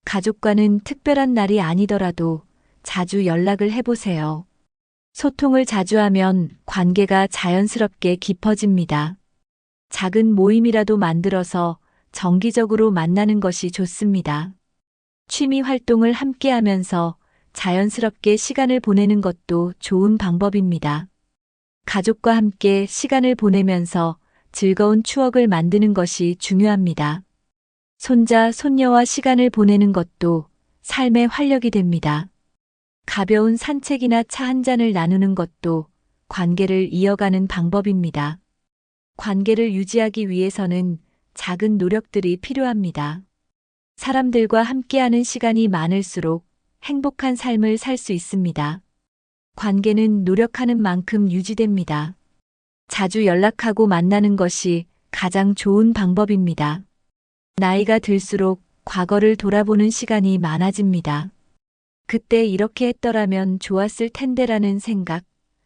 가족과는 특별한 날이 아니더라도 자주 연락을 해보세요. 소통을 자주 하면 관계가 자연스럽게 깊어집니다. 작은 모임이라도 만들어서 정기적으로 만나는 것이 좋습니다. 취미 활동을 함께 하면서 자연스럽게 시간을 보내는 것도 좋은 방법입니다. 가족과 함께 시간을 보내면서 즐거운 추억을 만드는 것이 중요합니다. 손자, 손녀와 시간을 보내는 것도 삶의 활력이 됩니다. 가벼운 산책이나 차 한 잔을 나누는 것도 관계를 이어가는 방법입니다. 관계를 유지하기 위해서는 작은 노력들이 필요합니다. 사람들과 함께하는 시간이 많을수록 행복한 삶을 살 수 있습니다. 관계는 노력하는 만큼 유지됩니다. 자주 연락하고 만나는 것이 가장 좋은 방법입니다. 나이가 들수록 과거를 돌아보는 시간이 많아집니다. 그때 이렇게 했더라면 좋았을 텐데라는 생각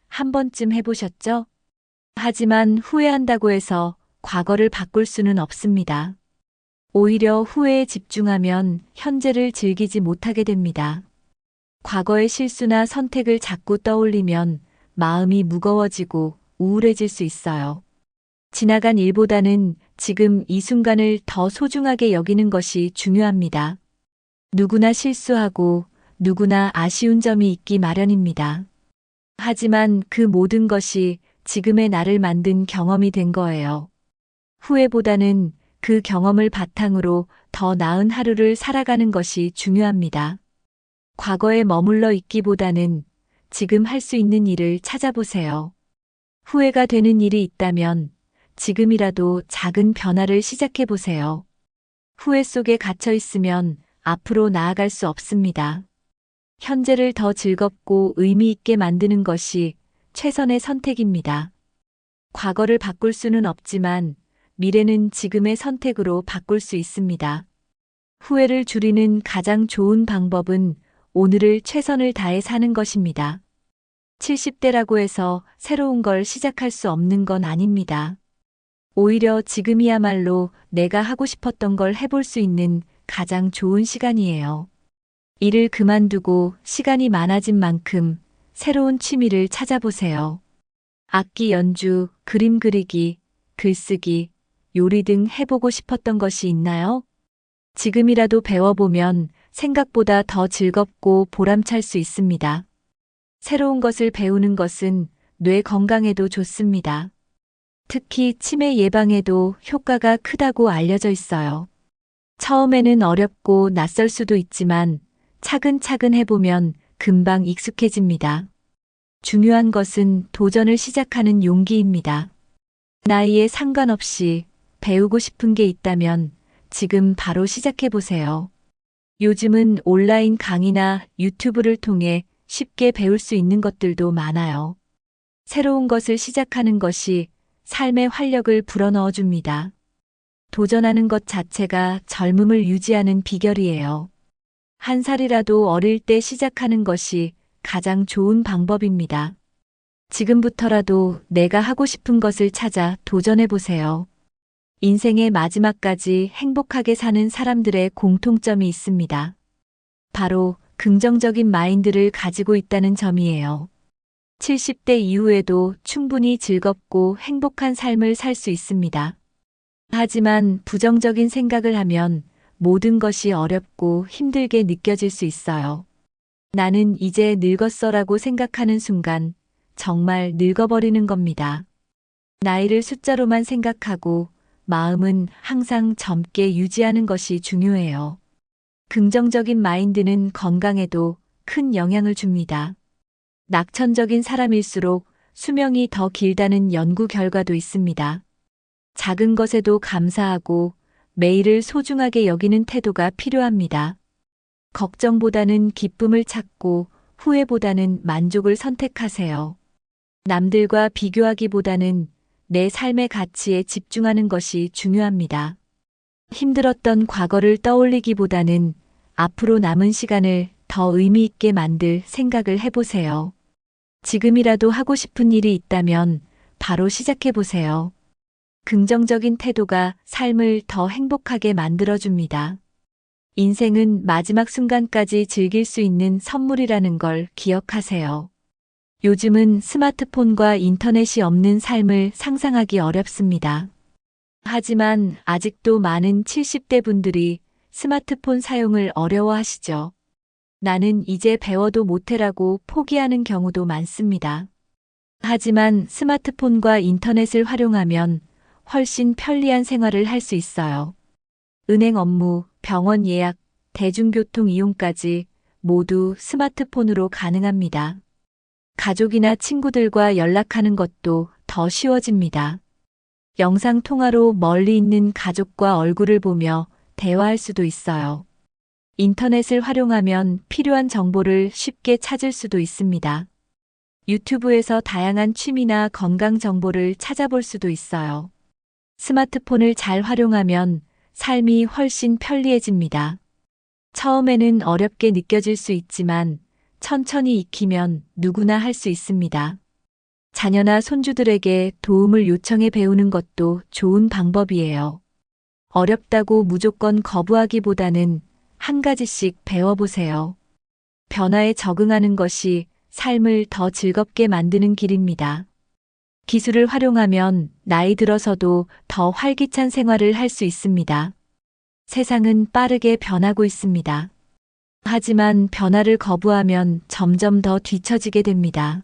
한 번쯤 해보셨죠? 하지만 후회한다고 해서 과거를 바꿀 수는 없습니다. 오히려 후회에 집중하면 현재를 즐기지 못하게 됩니다. 과거의 실수나 선택을 자꾸 떠올리면 마음이 무거워지고 우울해질 수 있어요. 지나간 일보다는 지금 이 순간을 더 소중하게 여기는 것이 중요합니다. 누구나 실수하고 누구나 아쉬운 점이 있기 마련입니다. 하지만 그 모든 것이 지금의 나를 만든 경험이 된 거예요. 후회보다는 그 경험을 바탕으로 더 나은 하루를 살아가는 것이 중요합니다. 과거에 머물러 있기보다는 지금 할 수 있는 일을 찾아보세요. 후회가 되는 일이 있다면 지금이라도 작은 변화를 시작해 보세요. 후회 속에 갇혀 있으면 앞으로 나아갈 수 없습니다. 현재를 더 즐겁고 의미 있게 만드는 것이 최선의 선택입니다. 과거를 바꿀 수는 없지만 미래는 지금의 선택으로 바꿀 수 있습니다. 후회를 줄이는 가장 좋은 방법은 오늘을 최선을 다해 사는 것입니다. 70대라고 해서 새로운 걸 시작할 수 없는 건 아닙니다. 오히려 지금이야말로 내가 하고 싶었던 걸 해볼 수 있는 가장 좋은 시간이에요. 일을 그만두고 시간이 많아진 만큼 새로운 취미를 찾아보세요. 악기 연주, 그림 그리기, 글쓰기, 요리 등 해보고 싶었던 것이 있나요? 지금이라도 배워보면 생각보다 더 즐겁고 보람찰 수 있습니다. 새로운 것을 배우는 것은 뇌 건강에도 좋습니다. 특히 치매 예방에도 효과가 크다고 알려져 있어요. 처음에는 어렵고 낯설 수도 있지만 차근차근 해보면 금방 익숙해집니다. 중요한 것은 도전을 시작하는 용기입니다. 나이에 상관없이 배우고 싶은 게 있다면 지금 바로 시작해보세요. 요즘은 온라인 강의나 유튜브를 통해 쉽게 배울 수 있는 것들도 많아요. 새로운 것을 시작하는 것이 삶의 활력을 불어넣어 줍니다. 도전하는 것 자체가 젊음을 유지하는 비결이에요. 한 살이라도 어릴 때 시작하는 것이 가장 좋은 방법입니다. 지금부터라도 내가 하고 싶은 것을 찾아 도전해 보세요. 인생의 마지막까지 행복하게 사는 사람들의 공통점이 있습니다. 바로 긍정적인 마인드를 가지고 있다는 점이에요. 70대 이후에도 충분히 즐겁고 행복한 삶을 살 수 있습니다. 하지만 부정적인 생각을 하면 모든 것이 어렵고 힘들게 느껴질 수 있어요. 나는 이제 늙었어라고 생각하는 순간 정말 늙어버리는 겁니다. 나이를 숫자로만 생각하고 마음은 항상 젊게 유지하는 것이 중요해요. 긍정적인 마인드는 건강에도 큰 영향을 줍니다. 낙천적인 사람일수록 수명이 더 길다는 연구 결과도 있습니다. 작은 것에도 감사하고 매일을 소중하게 여기는 태도가 필요합니다. 걱정보다는 기쁨을 찾고 후회보다는 만족을 선택하세요. 남들과 비교하기보다는 내 삶의 가치에 집중하는 것이 중요합니다. 힘들었던 과거를 떠올리기보다는 앞으로 남은 시간을 더 의미 있게 만들 생각을 해보세요. 지금이라도 하고 싶은 일이 있다면 바로 시작해보세요. 긍정적인 태도가 삶을 더 행복하게 만들어줍니다. 인생은 마지막 순간까지 즐길 수 있는 선물이라는 걸 기억하세요. 요즘은 스마트폰과 인터넷이 없는 삶을 상상하기 어렵습니다. 하지만 아직도 많은 70대 분들이 스마트폰 사용을 어려워하시죠. 나는 이제 배워도 못해라고 포기하는 경우도 많습니다. 하지만 스마트폰과 인터넷을 활용하면 훨씬 편리한 생활을 할 수 있어요. 은행 업무, 병원 예약, 대중교통 이용까지 모두 스마트폰으로 가능합니다. 가족이나 친구들과 연락하는 것도 더 쉬워집니다. 영상 통화로 멀리 있는 가족과 얼굴을 보며 대화할 수도 있어요. 인터넷을 활용하면 필요한 정보를 쉽게 찾을 수도 있습니다. 유튜브에서 다양한 취미나 건강 정보를 찾아볼 수도 있어요. 스마트폰을 잘 활용하면 삶이 훨씬 편리해집니다. 처음에는 어렵게 느껴질 수 있지만 천천히 익히면 누구나 할 수 있습니다. 자녀나 손주들에게 도움을 요청해 배우는 것도 좋은 방법이에요. 어렵다고 무조건 거부하기보다는 한 가지씩 배워보세요. 변화에 적응하는 것이 삶을 더 즐겁게 만드는 길입니다. 기술을 활용하면 나이 들어서도 더 활기찬 생활을 할 수 있습니다. 세상은 빠르게 변하고 있습니다. 하지만 변화를 거부하면 점점 더 뒤처지게 됩니다.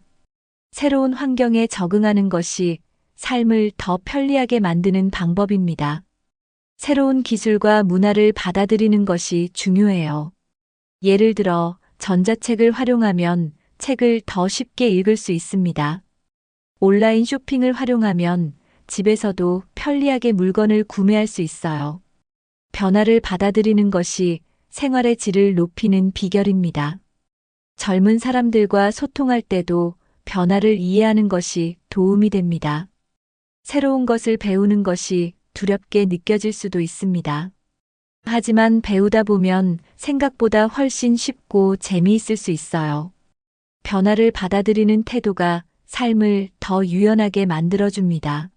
새로운 환경에 적응하는 것이 삶을 더 편리하게 만드는 방법입니다. 새로운 기술과 문화를 받아들이는 것이 중요해요. 예를 들어 전자책을 활용하면 책을 더 쉽게 읽을 수 있습니다. 온라인 쇼핑을 활용하면 집에서도 편리하게 물건을 구매할 수 있어요. 변화를 받아들이는 것이 생활의 질을 높이는 비결입니다. 젊은 사람들과 소통할 때도 변화를 이해하는 것이 도움이 됩니다. 새로운 것을 배우는 것이 두렵게 느껴질 수도 있습니다. 하지만 배우다 보면 생각보다 훨씬 쉽고 재미있을 수 있어요. 변화를 받아들이는 태도가 삶을 더 유연하게 만들어줍니다.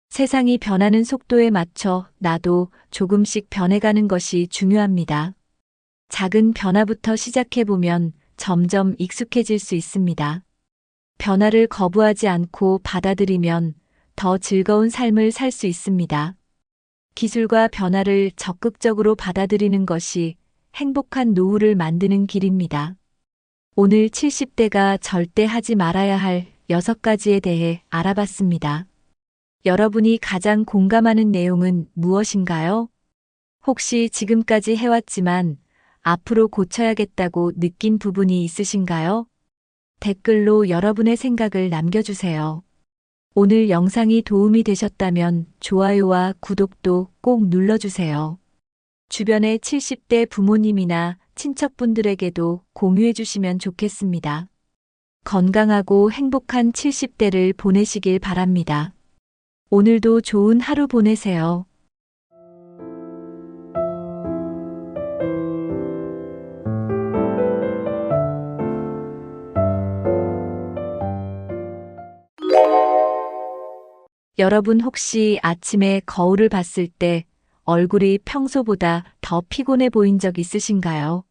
세상이 변하는 속도에 맞춰 나도 조금씩 변해가는 것이 중요합니다. 작은 변화부터 시작해보면 점점 익숙해질 수 있습니다. 변화를 거부하지 않고 받아들이면 더 즐거운 삶을 살 수 있습니다. 기술과 변화를 적극적으로 받아들이는 것이 행복한 노후를 만드는 길입니다. 오늘 70대가 절대 하지 말아야 할 6가지에 대해 알아봤습니다. 여러분이 가장 공감하는 내용은 무엇인가요? 혹시 지금까지 해왔지만 앞으로 고쳐야겠다고 느낀 부분이 있으신가요? 댓글로 여러분의 생각을 남겨주세요. 오늘 영상이 도움이 되셨다면 좋아요와 구독도 꼭 눌러주세요. 주변의 70대 부모님이나 친척분들에게도 공유해 주시면 좋겠습니다. 건강하고 행복한 70대를 보내시길 바랍니다. 오늘도 좋은 하루 보내세요. 여러분 혹시 아침에 거울을 봤을 때 얼굴이 평소보다 더 피곤해 보인 적 있으신가요?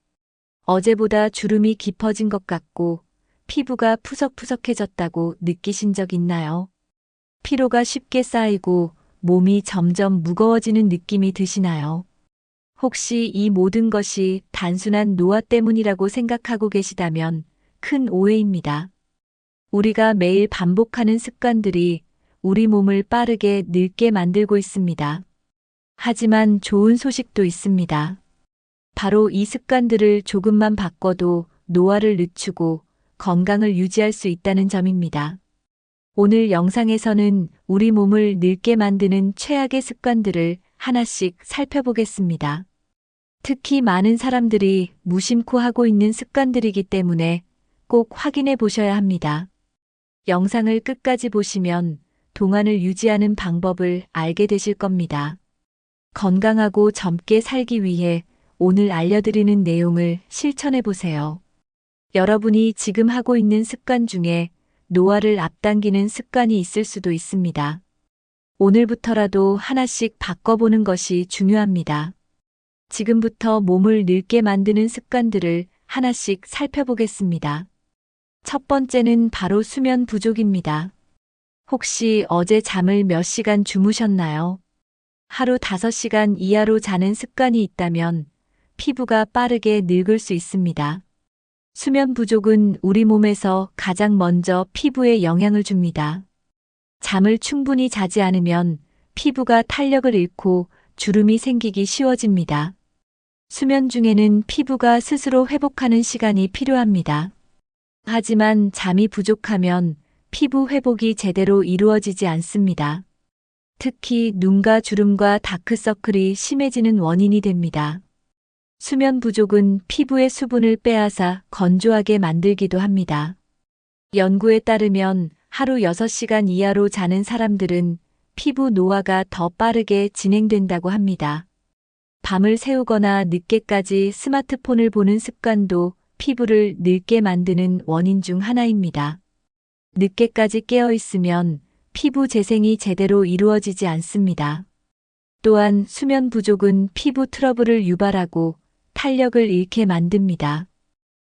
어제보다 주름이 깊어진 것 같고 피부가 푸석푸석해졌다고 느끼신 적 있나요? 피로가 쉽게 쌓이고 몸이 점점 무거워지는 느낌이 드시나요? 혹시 이 모든 것이 단순한 노화 때문이라고 생각하고 계시다면 큰 오해입니다. 우리가 매일 반복하는 습관들이 우리 몸을 빠르게 늙게 만들고 있습니다. 하지만 좋은 소식도 있습니다. 바로 이 습관들을 조금만 바꿔도 노화를 늦추고 건강을 유지할 수 있다는 점입니다. 오늘 영상에서는 우리 몸을 늙게 만드는 최악의 습관들을 하나씩 살펴보겠습니다. 특히 많은 사람들이 무심코 하고 있는 습관들이기 때문에 꼭 확인해 보셔야 합니다. 영상을 끝까지 보시면 동안을 유지하는 방법을 알게 되실 겁니다. 건강하고 젊게 살기 위해 오늘 알려드리는 내용을 실천해 보세요. 여러분이 지금 하고 있는 습관 중에 노화를 앞당기는 습관이 있을 수도 있습니다. 오늘부터라도 하나씩 바꿔보는 것이 중요합니다. 지금부터 몸을 늙게 만드는 습관들을 하나씩 살펴보겠습니다. 첫 번째는 바로 수면 부족입니다. 혹시 어제 잠을 몇 시간 주무셨나요? 하루 5시간 이하로 자는 습관이 있다면 피부가 빠르게 늙을 수 있습니다. 수면 부족은 우리 몸에서 가장 먼저 피부에 영향을 줍니다. 잠을 충분히 자지 않으면 피부가 탄력을 잃고 주름이 생기기 쉬워집니다. 수면 중에는 피부가 스스로 회복하는 시간이 필요합니다. 하지만 잠이 부족하면 피부 회복이 제대로 이루어지지 않습니다. 특히 눈가 주름과 다크서클이 심해지는 원인이 됩니다. 수면 부족은 피부의 수분을 빼앗아 건조하게 만들기도 합니다. 연구에 따르면 하루 6시간 이하로 자는 사람들은 피부 노화가 더 빠르게 진행된다고 합니다. 밤을 새우거나 늦게까지 스마트폰을 보는 습관도 피부를 늙게 만드는 원인 중 하나입니다. 늦게까지 깨어 있으면 피부 재생이 제대로 이루어지지 않습니다. 또한 수면 부족은 피부 트러블을 유발하고 탄력을 잃게 만듭니다.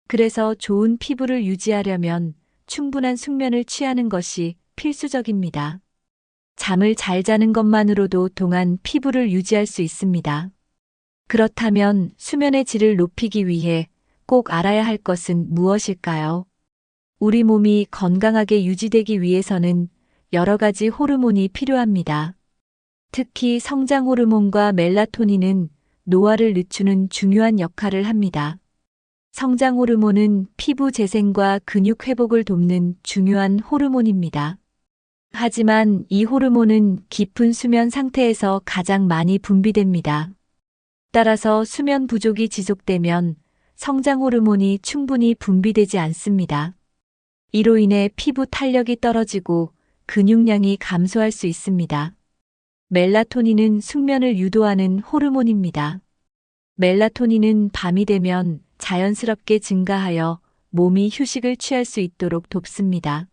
그래서 좋은 피부를 유지하려면 충분한 숙면을 취하는 것이 필수적입니다. 잠을 잘 자는 것만으로도 동안 피부를 유지할 수 있습니다. 그렇다면 수면의 질을 높이기 위해 꼭 알아야 할 것은 무엇일까요? 우리 몸이 건강하게 유지되기 위해서는 여러 가지 호르몬이 필요합니다. 특히 성장 호르몬과 멜라토닌은 노화를 늦추는 중요한 역할을 합니다. 성장 호르몬은 피부 재생과 근육 회복을 돕는 중요한 호르몬입니다. 하지만 이 호르몬은 깊은 수면 상태에서 가장 많이 분비됩니다. 따라서 수면 부족이 지속되면 성장 호르몬이 충분히 분비되지 않습니다. 이로 인해 피부 탄력이 떨어지고 근육량이 감소할 수 있습니다. 멜라토닌은 숙면을 유도하는 호르몬입니다. 멜라토닌은 밤이 되면 자연스럽게 증가하여 몸이 휴식을 취할 수 있도록 돕습니다.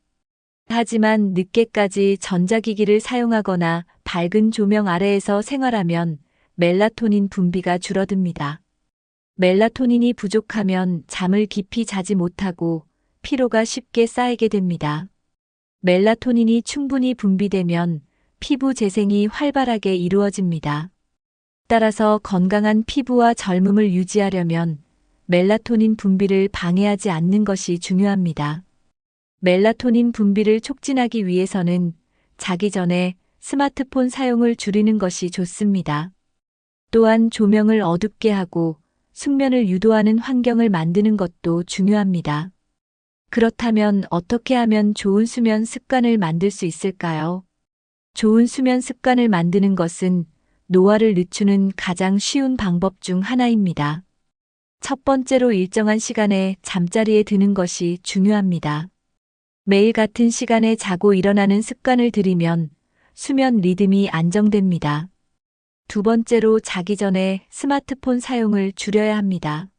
하지만 늦게까지 전자기기를 사용하거나 밝은 조명 아래에서 생활하면 멜라토닌 분비가 줄어듭니다. 멜라토닌이 부족하면 잠을 깊이 자지 못하고 피로가 쉽게 쌓이게 됩니다. 멜라토닌이 충분히 분비되면 피부 재생이 활발하게 이루어집니다. 따라서 건강한 피부와 젊음을 유지하려면 멜라토닌 분비를 방해하지 않는 것이 중요합니다. 멜라토닌 분비를 촉진하기 위해서는 자기 전에 스마트폰 사용을 줄이는 것이 좋습니다. 또한 조명을 어둡게 하고 숙면을 유도하는 환경을 만드는 것도 중요합니다. 그렇다면 어떻게 하면 좋은 수면 습관을 만들 수 있을까요? 좋은 수면 습관을 만드는 것은 노화를 늦추는 가장 쉬운 방법 중 하나입니다. 첫 번째로 일정한 시간에 잠자리에 드는 것이 중요합니다. 매일 같은 시간에 자고 일어나는 습관을 들이면 수면 리듬이 안정됩니다. 두 번째로 자기 전에 스마트폰 사용을 줄여야 합니다.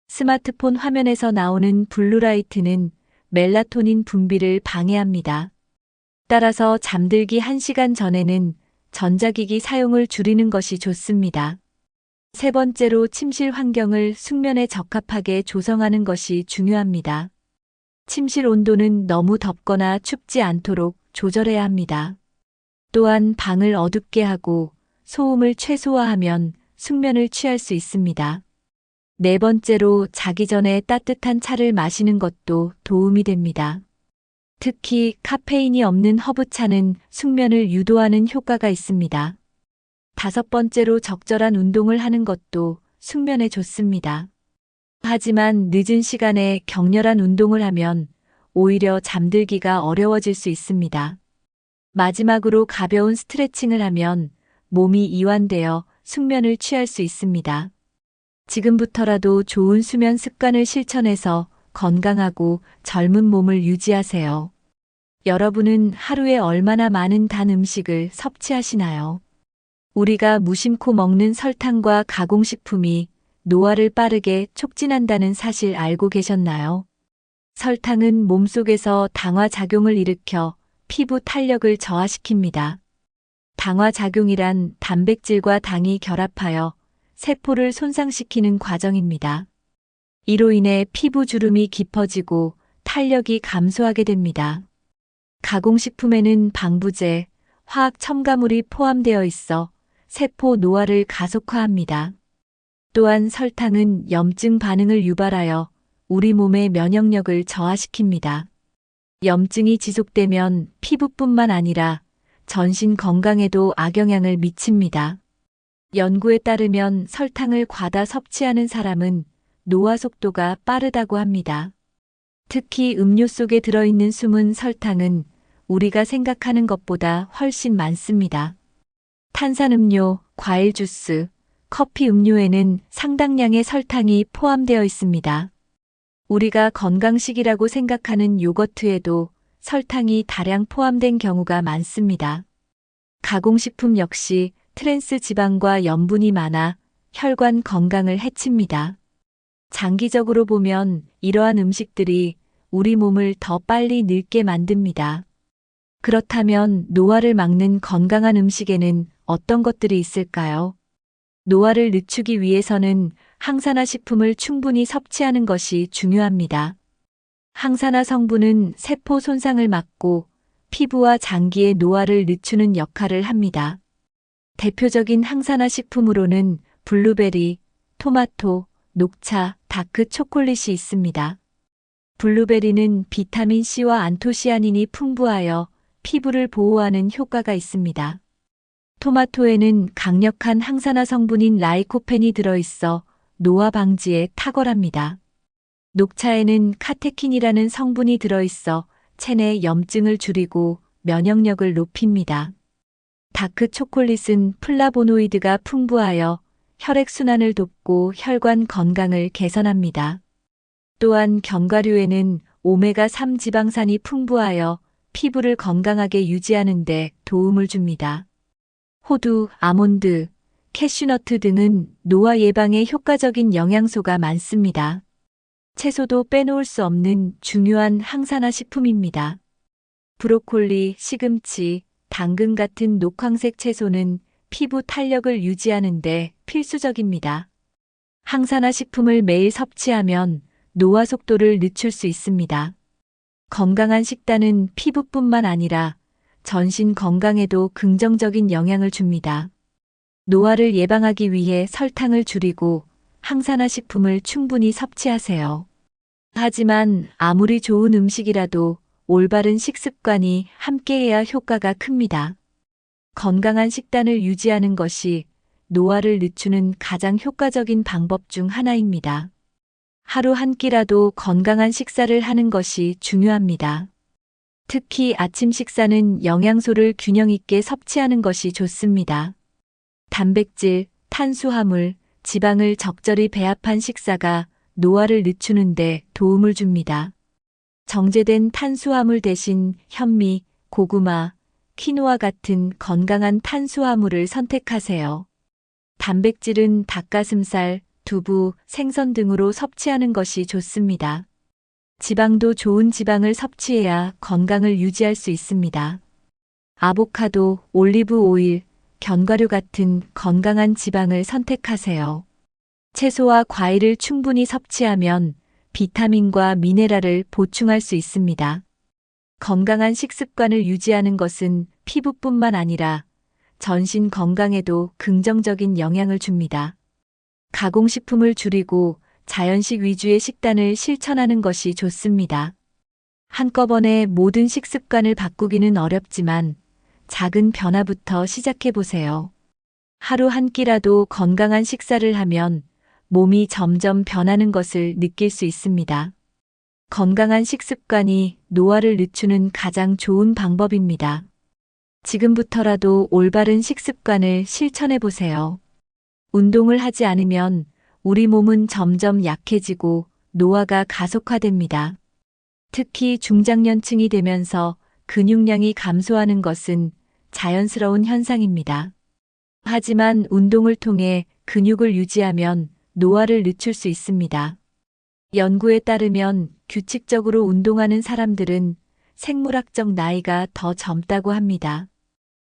스마트폰 화면에서 나오는 블루라이트는 멜라토닌 분비를 방해합니다. 따라서 잠들기 1시간 전에는 전자기기 사용을 줄이는 것이 좋습니다. 세 번째로 침실 환경을 숙면에 적합하게 조성하는 것이 중요합니다. 침실 온도는 너무 덥거나 춥지 않도록 조절해야 합니다. 또한 방을 어둡게 하고 소음을 최소화하면 숙면을 취할 수 있습니다. 네 번째로 자기 전에 따뜻한 차를 마시는 것도 도움이 됩니다. 특히 카페인이 없는 허브차는 숙면을 유도하는 효과가 있습니다. 다섯 번째로 적절한 운동을 하는 것도 숙면에 좋습니다. 하지만 늦은 시간에 격렬한 운동을 하면 오히려 잠들기가 어려워질 수 있습니다. 마지막으로 가벼운 스트레칭을 하면 몸이 이완되어 숙면을 취할 수 있습니다. 지금부터라도 좋은 수면 습관을 실천해서 건강하고 젊은 몸을 유지하세요. 여러분은 하루에 얼마나 많은 단 음식을 섭취하시나요? 우리가 무심코 먹는 설탕과 가공식품이 노화를 빠르게 촉진한다는 사실 알고 계셨나요? 설탕은 몸속에서 당화 작용을 일으켜 피부 탄력을 저하시킵니다. 당화 작용이란 단백질과 당이 결합하여 세포를 손상시키는 과정입니다. 이로 인해 피부 주름이 깊어지고 탄력이 감소하게 됩니다. 가공식품에는 방부제, 화학 첨가물이 포함되어 있어 세포 노화를 가속화합니다. 또한 설탕은 염증 반응을 유발하여 우리 몸의 면역력을 저하시킵니다. 염증이 지속되면 피부뿐만 아니라 전신 건강에도 악영향을 미칩니다. 연구에 따르면 설탕을 과다 섭취하는 사람은 노화 속도가 빠르다고 합니다. 특히 음료 속에 들어있는 숨은 설탕은 우리가 생각하는 것보다 훨씬 많습니다. 탄산음료, 과일 주스, 커피 음료에는 상당량의 설탕이 포함되어 있습니다. 우리가 건강식이라고 생각하는 요거트에도 설탕이 다량 포함된 경우가 많습니다. 가공식품 역시 트랜스 지방과 염분이 많아 혈관 건강을 해칩니다. 장기적으로 보면 이러한 음식들이 우리 몸을 더 빨리 늙게 만듭니다. 그렇다면 노화를 막는 건강한 음식에는 어떤 것들이 있을까요? 노화를 늦추기 위해서는 항산화 식품을 충분히 섭취하는 것이 중요합니다. 항산화 성분은 세포 손상을 막고 피부와 장기의 노화를 늦추는 역할을 합니다. 대표적인 항산화 식품으로는 블루베리, 토마토, 녹차, 다크 초콜릿이 있습니다. 블루베리는 비타민 C와 안토시아닌이 풍부하여 피부를 보호하는 효과가 있습니다. 토마토에는 강력한 항산화 성분인 라이코펜이 들어있어 노화 방지에 탁월합니다. 녹차에는 카테킨이라는 성분이 들어있어 체내 염증을 줄이고 면역력을 높입니다. 다크 초콜릿은 플라보노이드가 풍부하여 혈액순환을 돕고 혈관 건강을 개선합니다. 또한 견과류에는 오메가3 지방산이 풍부하여 피부를 건강하게 유지하는 데 도움을 줍니다. 호두, 아몬드, 캐슈너트 등은 노화 예방에 효과적인 영양소가 많습니다. 채소도 빼놓을 수 없는 중요한 항산화 식품입니다. 브로콜리, 시금치, 당근 같은 녹황색 채소는 피부 탄력을 유지하는 데 필수적입니다. 항산화 식품을 매일 섭취하면 노화 속도를 늦출 수 있습니다. 건강한 식단은 피부뿐만 아니라 전신 건강에도 긍정적인 영향을 줍니다. 노화를 예방하기 위해 설탕을 줄이고 항산화 식품을 충분히 섭취하세요. 하지만 아무리 좋은 음식이라도 올바른 식습관이 함께해야 효과가 큽니다. 건강한 식단을 유지하는 것이 노화를 늦추는 가장 효과적인 방법 중 하나입니다. 하루 한 끼라도 건강한 식사를 하는 것이 중요합니다. 특히 아침 식사는 영양소를 균형 있게 섭취하는 것이 좋습니다. 단백질, 탄수화물, 지방을 적절히 배합한 식사가 노화를 늦추는 데 도움을 줍니다. 정제된 탄수화물 대신 현미, 고구마, 키노아 같은 건강한 탄수화물을 선택하세요. 단백질은 닭가슴살, 두부, 생선 등으로 섭취하는 것이 좋습니다. 지방도 좋은 지방을 섭취해야 건강을 유지할 수 있습니다. 아보카도, 올리브 오일, 견과류 같은 건강한 지방을 선택하세요. 채소와 과일을 충분히 섭취하면 비타민과 미네랄을 보충할 수 있습니다. 건강한 식습관을 유지하는 것은 피부뿐만 아니라 전신 건강에도 긍정적인 영향을 줍니다. 가공식품을 줄이고 자연식 위주의 식단을 실천하는 것이 좋습니다. 한꺼번에 모든 식습관을 바꾸기는 어렵지만 작은 변화부터 시작해 보세요. 하루 한 끼라도 건강한 식사를 하면 몸이 점점 변하는 것을 느낄 수 있습니다. 건강한 식습관이 노화를 늦추는 가장 좋은 방법입니다. 지금부터라도 올바른 식습관을 실천해 보세요. 운동을 하지 않으면 우리 몸은 점점 약해지고 노화가 가속화됩니다. 특히 중장년층이 되면서 근육량이 감소하는 것은 자연스러운 현상입니다. 하지만 운동을 통해 근육을 유지하면 노화를 늦출 수 있습니다. 연구에 따르면 규칙적으로 운동하는 사람들은 생물학적 나이가 더 젊다고 합니다.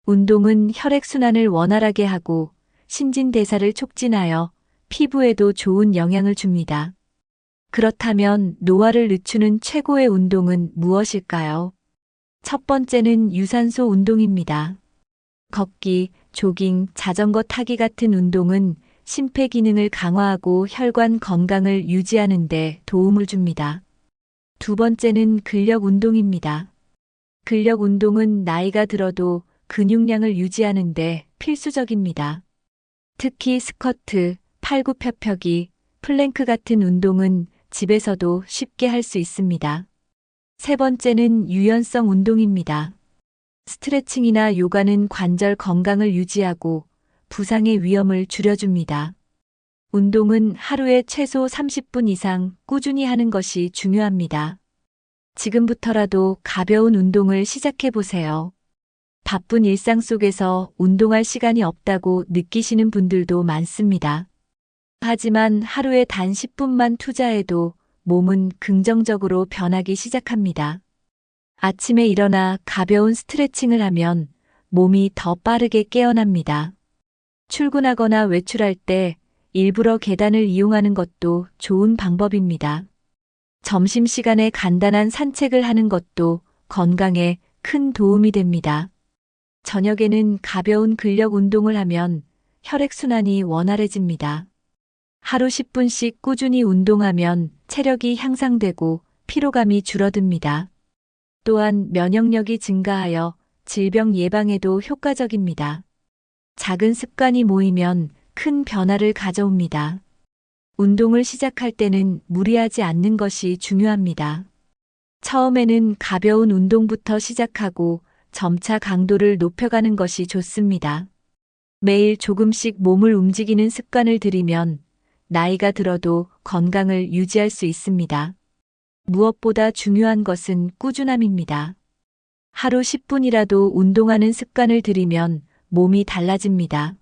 운동은 혈액순환을 원활하게 하고 신진대사를 촉진하여 피부에도 좋은 영향을 줍니다. 그렇다면 노화를 늦추는 최고의 운동은 무엇일까요? 첫 번째는 유산소 운동입니다. 걷기, 조깅, 자전거 타기 같은 운동은 심폐기능을 강화하고 혈관 건강을 유지하는 데 도움을 줍니다. 두 번째는 근력 운동입니다. 근력 운동은 나이가 들어도 근육량을 유지하는 데 필수적입니다. 특히 스쿼트, 팔굽혀펴기, 플랭크 같은 운동은 집에서도 쉽게 할 수 있습니다. 세 번째는 유연성 운동입니다. 스트레칭이나 요가는 관절 건강을 유지하고 부상의 위험을 줄여줍니다. 운동은 하루에 최소 30분 이상 꾸준히 하는 것이 중요합니다. 지금부터라도 가벼운 운동을 시작해 보세요. 바쁜 일상 속에서 운동할 시간이 없다고 느끼시는 분들도 많습니다. 하지만 하루에 단 10분만 투자해도 몸은 긍정적으로 변하기 시작합니다. 아침에 일어나 가벼운 스트레칭을 하면 몸이 더 빠르게 깨어납니다. 출근하거나 외출할 때 일부러 계단을 이용하는 것도 좋은 방법입니다. 점심시간에 간단한 산책을 하는 것도 건강에 큰 도움이 됩니다. 저녁에는 가벼운 근력 운동을 하면 혈액순환이 원활해집니다. 하루 10분씩 꾸준히 운동하면 체력이 향상되고 피로감이 줄어듭니다. 또한 면역력이 증가하여 질병 예방에도 효과적입니다. 작은 습관이 모이면 큰 변화를 가져옵니다. 운동을 시작할 때는 무리하지 않는 것이 중요합니다. 처음에는 가벼운 운동부터 시작하고 점차 강도를 높여가는 것이 좋습니다. 매일 조금씩 몸을 움직이는 습관을 들이면 나이가 들어도 건강을 유지할 수 있습니다. 무엇보다 중요한 것은 꾸준함입니다. 하루 10분이라도 운동하는 습관을 들이면 몸이 달라집니다.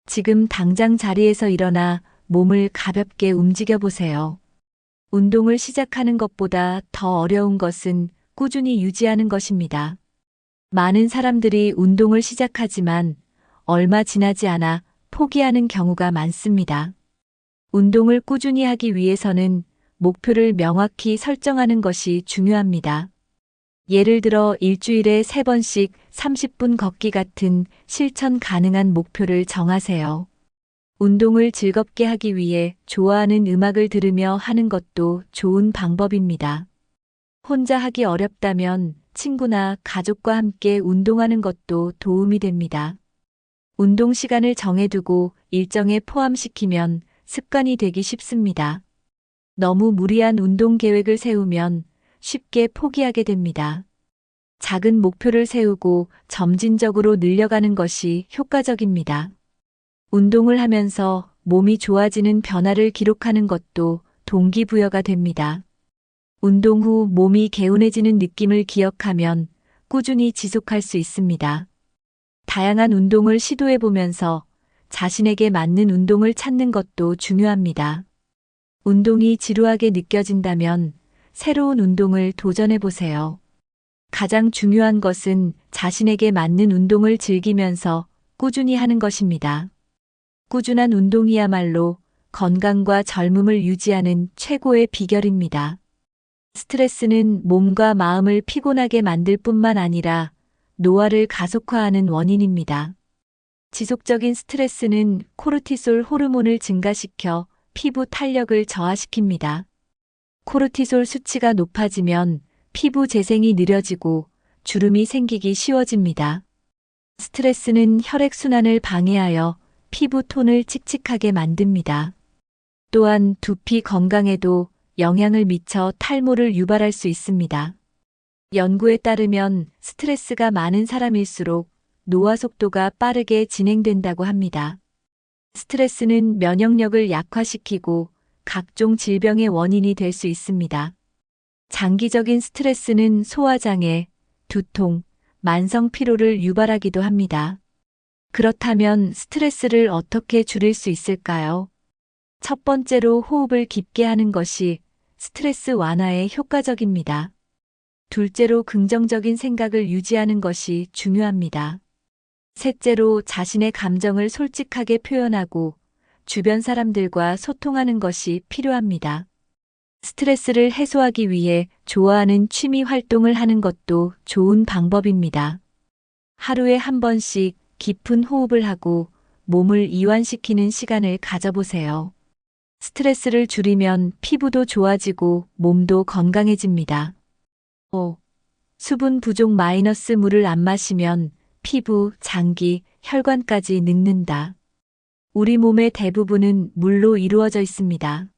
지금 당장 자리에서 일어나 몸을 가볍게 움직여 보세요. 운동을 시작하는 것보다 더 어려운 것은 꾸준히 유지하는 것입니다. 많은 사람들이 운동을 시작하지만 얼마 지나지 않아 포기하는 경우가 많습니다. 운동을 꾸준히 하기 위해서는 목표를 명확히 설정하는 것이 중요합니다. 예를 들어 일주일에 3번씩 30분 걷기 같은 실천 가능한 목표를 정하세요. 운동을 즐겁게 하기 위해 좋아하는 음악을 들으며 하는 것도 좋은 방법입니다. 혼자 하기 어렵다면 친구나 가족과 함께 운동하는 것도 도움이 됩니다. 운동 시간을 정해두고 일정에 포함시키면 습관이 되기 쉽습니다. 너무 무리한 운동 계획을 세우면 쉽게 포기하게 됩니다. 작은 목표를 세우고 점진적으로 늘려가는 것이 효과적입니다. 운동을 하면서 몸이 좋아지는 변화를 기록하는 것도 동기부여가 됩니다. 운동 후 몸이 개운해지는 느낌을 기억하면 꾸준히 지속할 수 있습니다. 다양한 운동을 시도해 보면서 자신에게 맞는 운동을 찾는 것도 중요합니다. 운동이 지루하게 느껴진다면 새로운 운동을 도전해 보세요. 가장 중요한 것은 자신에게 맞는 운동을 즐기면서 꾸준히 하는 것입니다. 꾸준한 운동이야말로 건강과 젊음을 유지하는 최고의 비결입니다. 스트레스는 몸과 마음을 피곤하게 만들 뿐만 아니라 노화를 가속화하는 원인입니다. 지속적인 스트레스는 코르티솔 호르몬을 증가시켜 피부 탄력을 저하시킵니다. 코르티솔 수치가 높아지면 피부 재생이 느려지고 주름이 생기기 쉬워집니다. 스트레스는 혈액순환을 방해하여 피부 톤을 칙칙하게 만듭니다. 또한 두피 건강에도 영향을 미쳐 탈모를 유발할 수 있습니다. 연구에 따르면 스트레스가 많은 사람일수록 노화 속도가 빠르게 진행된다고 합니다. 스트레스는 면역력을 약화시키고 각종 질병의 원인이 될 수 있습니다. 장기적인 스트레스는 소화장애, 두통, 만성 피로를 유발하기도 합니다. 그렇다면 스트레스를 어떻게 줄일 수 있을까요? 첫 번째로 호흡을 깊게 하는 것이 스트레스 완화에 효과적입니다. 둘째로 긍정적인 생각을 유지하는 것이 중요합니다. 셋째로 자신의 감정을 솔직하게 표현하고 주변 사람들과 소통하는 것이 필요합니다. 스트레스를 해소하기 위해 좋아하는 취미 활동을 하는 것도 좋은 방법입니다. 하루에 한 번씩 깊은 호흡을 하고 몸을 이완시키는 시간을 가져보세요. 스트레스를 줄이면 피부도 좋아지고 몸도 건강해집니다. 5. 수분 부족 마이너스 물을 안 마시면 피부, 장기, 혈관까지 늙는다. 우리 몸의 대부분은 물로 이루어져 있습니다.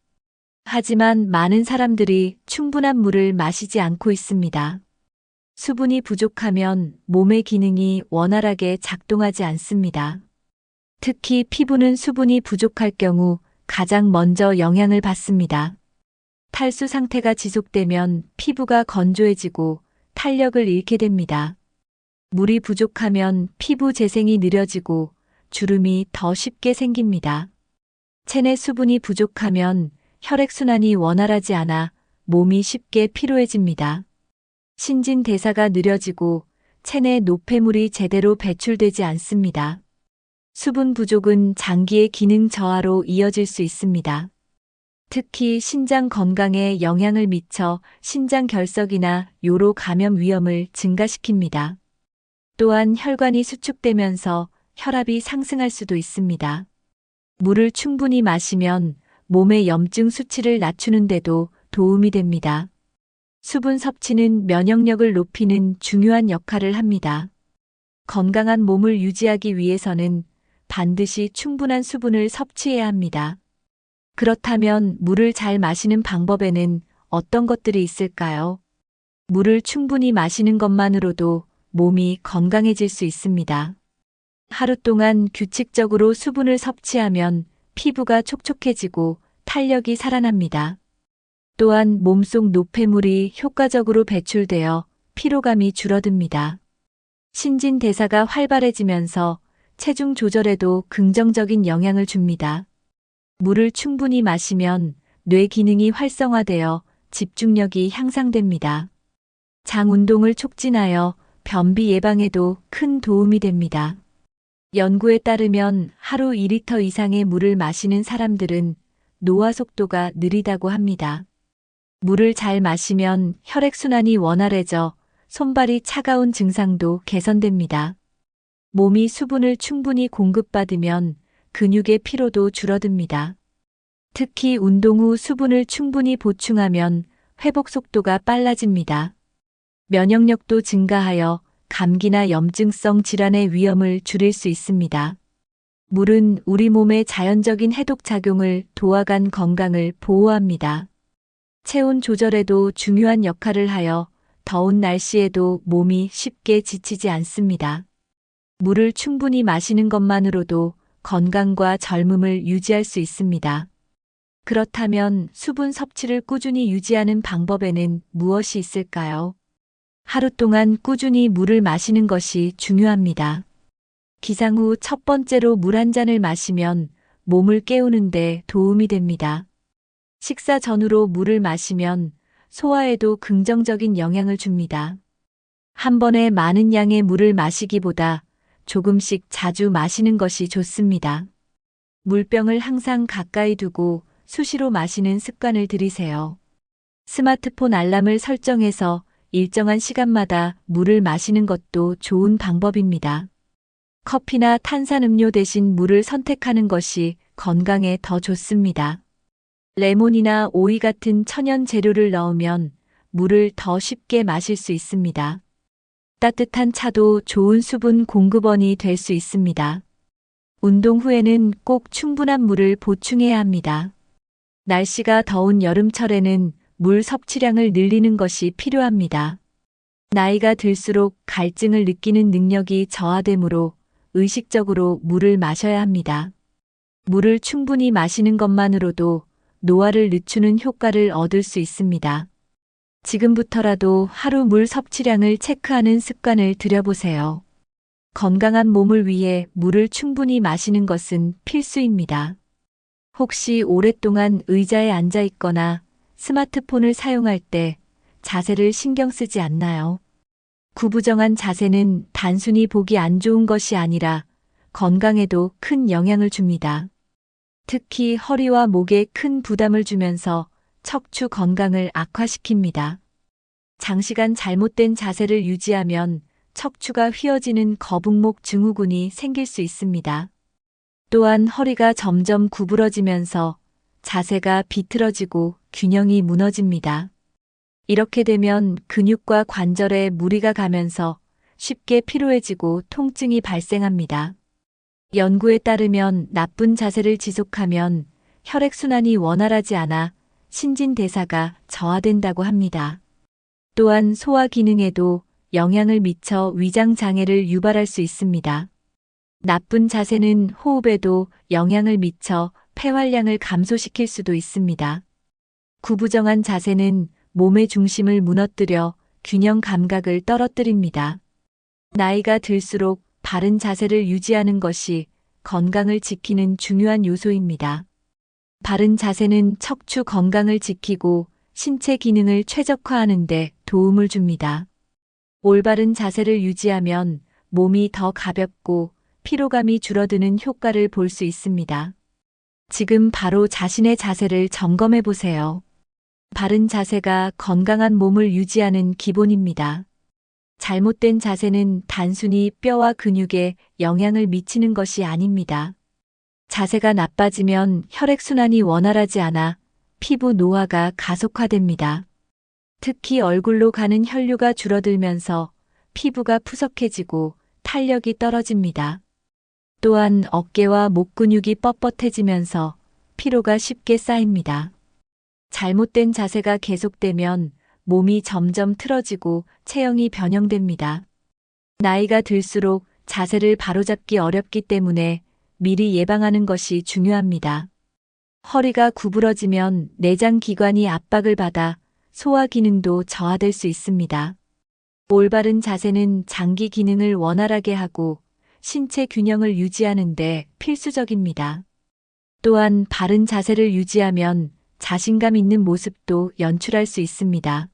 하지만 많은 사람들이 충분한 물을 마시지 않고 있습니다. 수분이 부족하면 몸의 기능이 원활하게 작동하지 않습니다. 특히 피부는 수분이 부족할 경우 가장 먼저 영향을 받습니다. 탈수 상태가 지속되면 피부가 건조해지고 탄력을 잃게 됩니다. 물이 부족하면 피부 재생이 느려지고 주름이 더 쉽게 생깁니다. 체내 수분이 부족하면 혈액순환이 원활하지 않아 몸이 쉽게 피로해집니다. 신진대사가 느려지고 체내 노폐물이 제대로 배출되지 않습니다. 수분 부족은 장기의 기능 저하로 이어질 수 있습니다. 특히 신장 건강에 영향을 미쳐 신장 결석이나 요로 감염 위험을 증가시킵니다. 또한 혈관이 수축되면서 혈압이 상승할 수도 있습니다. 물을 충분히 마시면 몸의 염증 수치를 낮추는 데도 도움이 됩니다. 수분 섭취는 면역력을 높이는 중요한 역할을 합니다. 건강한 몸을 유지하기 위해서는 반드시 충분한 수분을 섭취해야 합니다. 그렇다면 물을 잘 마시는 방법에는 어떤 것들이 있을까요? 물을 충분히 마시는 것만으로도 몸이 건강해질 수 있습니다. 하루 동안 규칙적으로 수분을 섭취하면 피부가 촉촉해지고 탄력이 살아납니다. 또한 몸속 노폐물이 효과적으로 배출되어 피로감이 줄어듭니다. 신진대사가 활발해지면서 체중 조절에도 긍정적인 영향을 줍니다. 물을 충분히 마시면 뇌 기능이 활성화되어 집중력이 향상됩니다. 장 운동을 촉진하여 변비 예방에도 큰 도움이 됩니다. 연구에 따르면 하루 2리터 이상의 물을 마시는 사람들은 노화 속도가 느리다고 합니다. 물을 잘 마시면 혈액순환이 원활해져 손발이 차가운 증상도 개선됩니다. 몸이 수분을 충분히 공급받으면 근육의 피로도 줄어듭니다. 특히 운동 후 수분을 충분히 보충하면 회복 속도가 빨라집니다. 면역력도 증가하여 감기나 염증성 질환의 위험을 줄일 수 있습니다. 물은 우리 몸의 자연적인 해독 작용을 도와간 건강을 보호합니다. 체온 조절에도 중요한 역할을 하여 더운 날씨에도 몸이 쉽게 지치지 않습니다. 물을 충분히 마시는 것만으로도 건강과 젊음을 유지할 수 있습니다. 그렇다면 수분 섭취를 꾸준히 유지하는 방법에는 무엇이 있을까요? 하루 동안 꾸준히 물을 마시는 것이 중요합니다. 기상 후 첫 번째로 물 한 잔을 마시면 몸을 깨우는 데 도움이 됩니다. 식사 전후로 물을 마시면 소화에도 긍정적인 영향을 줍니다. 한 번에 많은 양의 물을 마시기보다 조금씩 자주 마시는 것이 좋습니다. 물병을 항상 가까이 두고 수시로 마시는 습관을 들이세요. 스마트폰 알람을 설정해서 일정한 시간마다 물을 마시는 것도 좋은 방법입니다. 커피나 탄산음료 대신 물을 선택하는 것이 건강에 더 좋습니다. 레몬이나 오이 같은 천연 재료를 넣으면 물을 더 쉽게 마실 수 있습니다. 따뜻한 차도 좋은 수분 공급원이 될 수 있습니다. 운동 후에는 꼭 충분한 물을 보충해야 합니다. 날씨가 더운 여름철에는 물 섭취량을 늘리는 것이 필요합니다. 나이가 들수록 갈증을 느끼는 능력이 저하되므로 의식적으로 물을 마셔야 합니다. 물을 충분히 마시는 것만으로도 노화를 늦추는 효과를 얻을 수 있습니다. 지금부터라도 하루 물 섭취량을 체크하는 습관을 들여보세요. 건강한 몸을 위해 물을 충분히 마시는 것은 필수입니다. 혹시 오랫동안 의자에 앉아 있거나 스마트폰을 사용할 때 자세를 신경 쓰지 않나요? 구부정한 자세는 단순히 보기 안 좋은 것이 아니라 건강에도 큰 영향을 줍니다. 특히 허리와 목에 큰 부담을 주면서 척추 건강을 악화시킵니다. 장시간 잘못된 자세를 유지하면 척추가 휘어지는 거북목 증후군이 생길 수 있습니다. 또한 허리가 점점 구부러지면서 자세가 비틀어지고 균형이 무너집니다. 이렇게 되면 근육과 관절에 무리가 가면서 쉽게 피로해지고 통증이 발생합니다. 연구에 따르면 나쁜 자세를 지속하면 혈액순환이 원활하지 않아 신진대사가 저하된다고 합니다. 또한 소화 기능에도 영향을 미쳐 위장 장애를 유발할 수 있습니다. 나쁜 자세는 호흡에도 영향을 미쳐 폐활량을 감소시킬 수도 있습니다. 구부정한 자세는 몸의 중심을 무너뜨려 균형 감각을 떨어뜨립니다. 나이가 들수록 바른 자세를 유지하는 것이 건강을 지키는 중요한 요소입니다. 바른 자세는 척추 건강을 지키고 신체 기능을 최적화하는 데 도움을 줍니다. 올바른 자세를 유지하면 몸이 더 가볍고 피로감이 줄어드는 효과를 볼 수 있습니다. 지금 바로 자신의 자세를 점검해 보세요. 바른 자세가 건강한 몸을 유지하는 기본입니다. 잘못된 자세는 단순히 뼈와 근육에 영향을 미치는 것이 아닙니다. 자세가 나빠지면 혈액순환이 원활하지 않아 피부 노화가 가속화됩니다. 특히 얼굴로 가는 혈류가 줄어들면서 피부가 푸석해지고 탄력이 떨어집니다. 또한 어깨와 목 근육이 뻣뻣해지면서 피로가 쉽게 쌓입니다. 잘못된 자세가 계속되면 몸이 점점 틀어지고 체형이 변형됩니다. 나이가 들수록 자세를 바로잡기 어렵기 때문에 미리 예방하는 것이 중요합니다. 허리가 구부러지면 내장 기관이 압박을 받아 소화 기능도 저하될 수 있습니다. 올바른 자세는 장기 기능을 원활하게 하고 신체 균형을 유지하는 데 필수적입니다. 또한 바른 자세를 유지하면 자신감 있는 모습도 연출할 수 있습니다.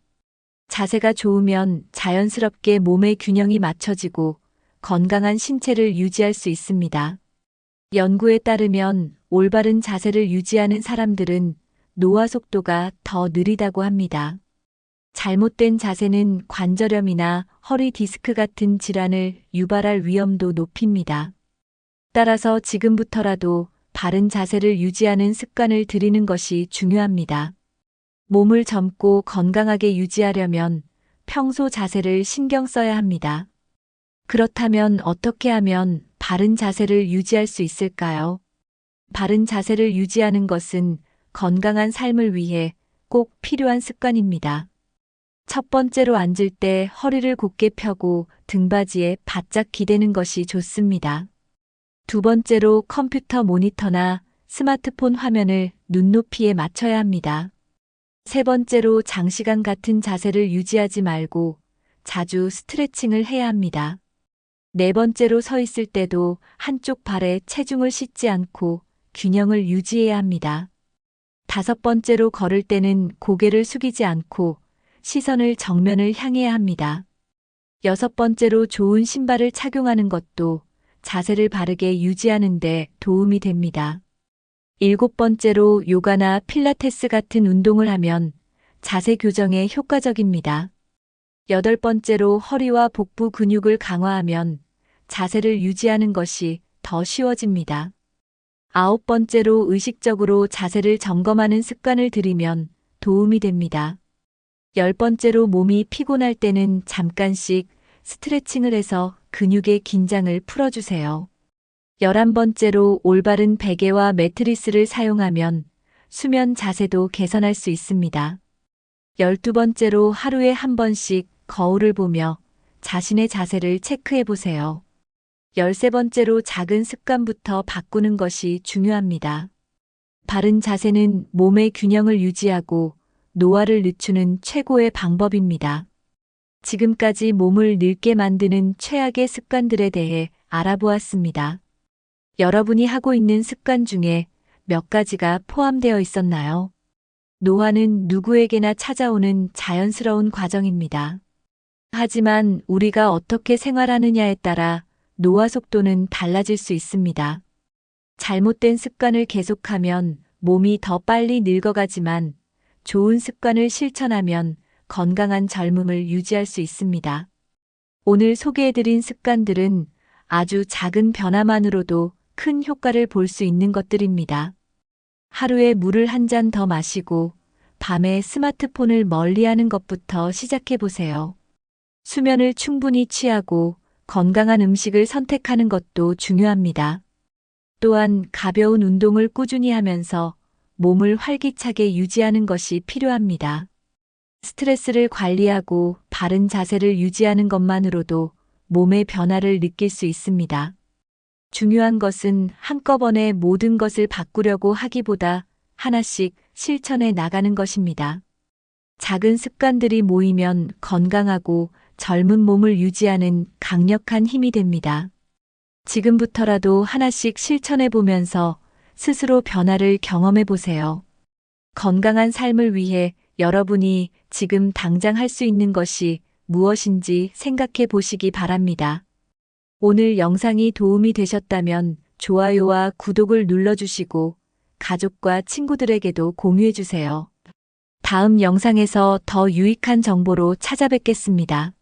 자세가 좋으면 자연스럽게 몸의 균형이 맞춰지고 건강한 신체를 유지할 수 있습니다. 연구에 따르면 올바른 자세를 유지하는 사람들은 노화 속도가 더 느리다고 합니다. 잘못된 자세는 관절염이나 허리 디스크 같은 질환을 유발할 위험도 높입니다. 따라서 지금부터라도 바른 자세를 유지하는 습관을 들이는 것이 중요합니다. 몸을 젊고 건강하게 유지하려면 평소 자세를 신경 써야 합니다. 그렇다면 어떻게 하면 바른 자세를 유지할 수 있을까요? 바른 자세를 유지하는 것은 건강한 삶을 위해 꼭 필요한 습관입니다. 첫 번째로 앉을 때 허리를 곧게 펴고 등받이에 바짝 기대는 것이 좋습니다. 두 번째로 컴퓨터 모니터나 스마트폰 화면을 눈높이에 맞춰야 합니다. 세 번째로 장시간 같은 자세를 유지하지 말고 자주 스트레칭을 해야 합니다. 네 번째로 서 있을 때도 한쪽 발에 체중을 싣지 않고 균형을 유지해야 합니다. 다섯 번째로 걸을 때는 고개를 숙이지 않고 시선을 정면을 향해야 합니다. 여섯 번째로 좋은 신발을 착용하는 것도 자세를 바르게 유지하는 데 도움이 됩니다. 일곱 번째로 요가나 필라테스 같은 운동을 하면 자세 교정에 효과적입니다. 여덟 번째로 허리와 복부 근육을 강화하면 자세를 유지하는 것이 더 쉬워집니다. 아홉 번째로 의식적으로 자세를 점검하는 습관을 들이면 도움이 됩니다. 열 번째로 몸이 피곤할 때는 잠깐씩 스트레칭을 해서 근육의 긴장을 풀어주세요. 11번째로 올바른 베개와 매트리스를 사용하면 수면 자세도 개선할 수 있습니다. 12번째로 하루에 한 번씩 거울을 보며 자신의 자세를 체크해 보세요. 13번째로 작은 습관부터 바꾸는 것이 중요합니다. 바른 자세는 몸의 균형을 유지하고 노화를 늦추는 최고의 방법입니다. 지금까지 몸을 늙게 만드는 최악의 습관들에 대해 알아보았습니다. 여러분이 하고 있는 습관 중에 몇 가지가 포함되어 있었나요? 노화는 누구에게나 찾아오는 자연스러운 과정입니다. 하지만 우리가 어떻게 생활하느냐에 따라 노화 속도는 달라질 수 있습니다. 잘못된 습관을 계속하면 몸이 더 빨리 늙어가지만 좋은 습관을 실천하면 건강한 젊음을 유지할 수 있습니다. 오늘 소개해드린 습관들은 아주 작은 변화만으로도 큰 효과를 볼 수 있는 것들입니다. 하루에 물을 한 잔 더 마시고 밤에 스마트폰을 멀리하는 것부터 시작해 보세요. 수면을 충분히 취하고 건강한 음식을 선택하는 것도 중요합니다. 또한 가벼운 운동을 꾸준히 하면서 몸을 활기차게 유지하는 것이 필요합니다. 스트레스를 관리하고 바른 자세를 유지하는 것만으로도 몸의 변화를 느낄 수 있습니다. 중요한 것은 한꺼번에 모든 것을 바꾸려고 하기보다 하나씩 실천해 나가는 것입니다. 작은 습관들이 모이면 건강하고 젊은 몸을 유지하는 강력한 힘이 됩니다. 지금부터라도 하나씩 실천해 보면서 스스로 변화를 경험해 보세요. 건강한 삶을 위해 여러분이 지금 당장 할 수 있는 것이 무엇인지 생각해 보시기 바랍니다. 오늘 영상이 도움이 되셨다면 좋아요와 구독을 눌러주시고 가족과 친구들에게도 공유해 주세요. 다음 영상에서 더 유익한 정보로 찾아뵙겠습니다.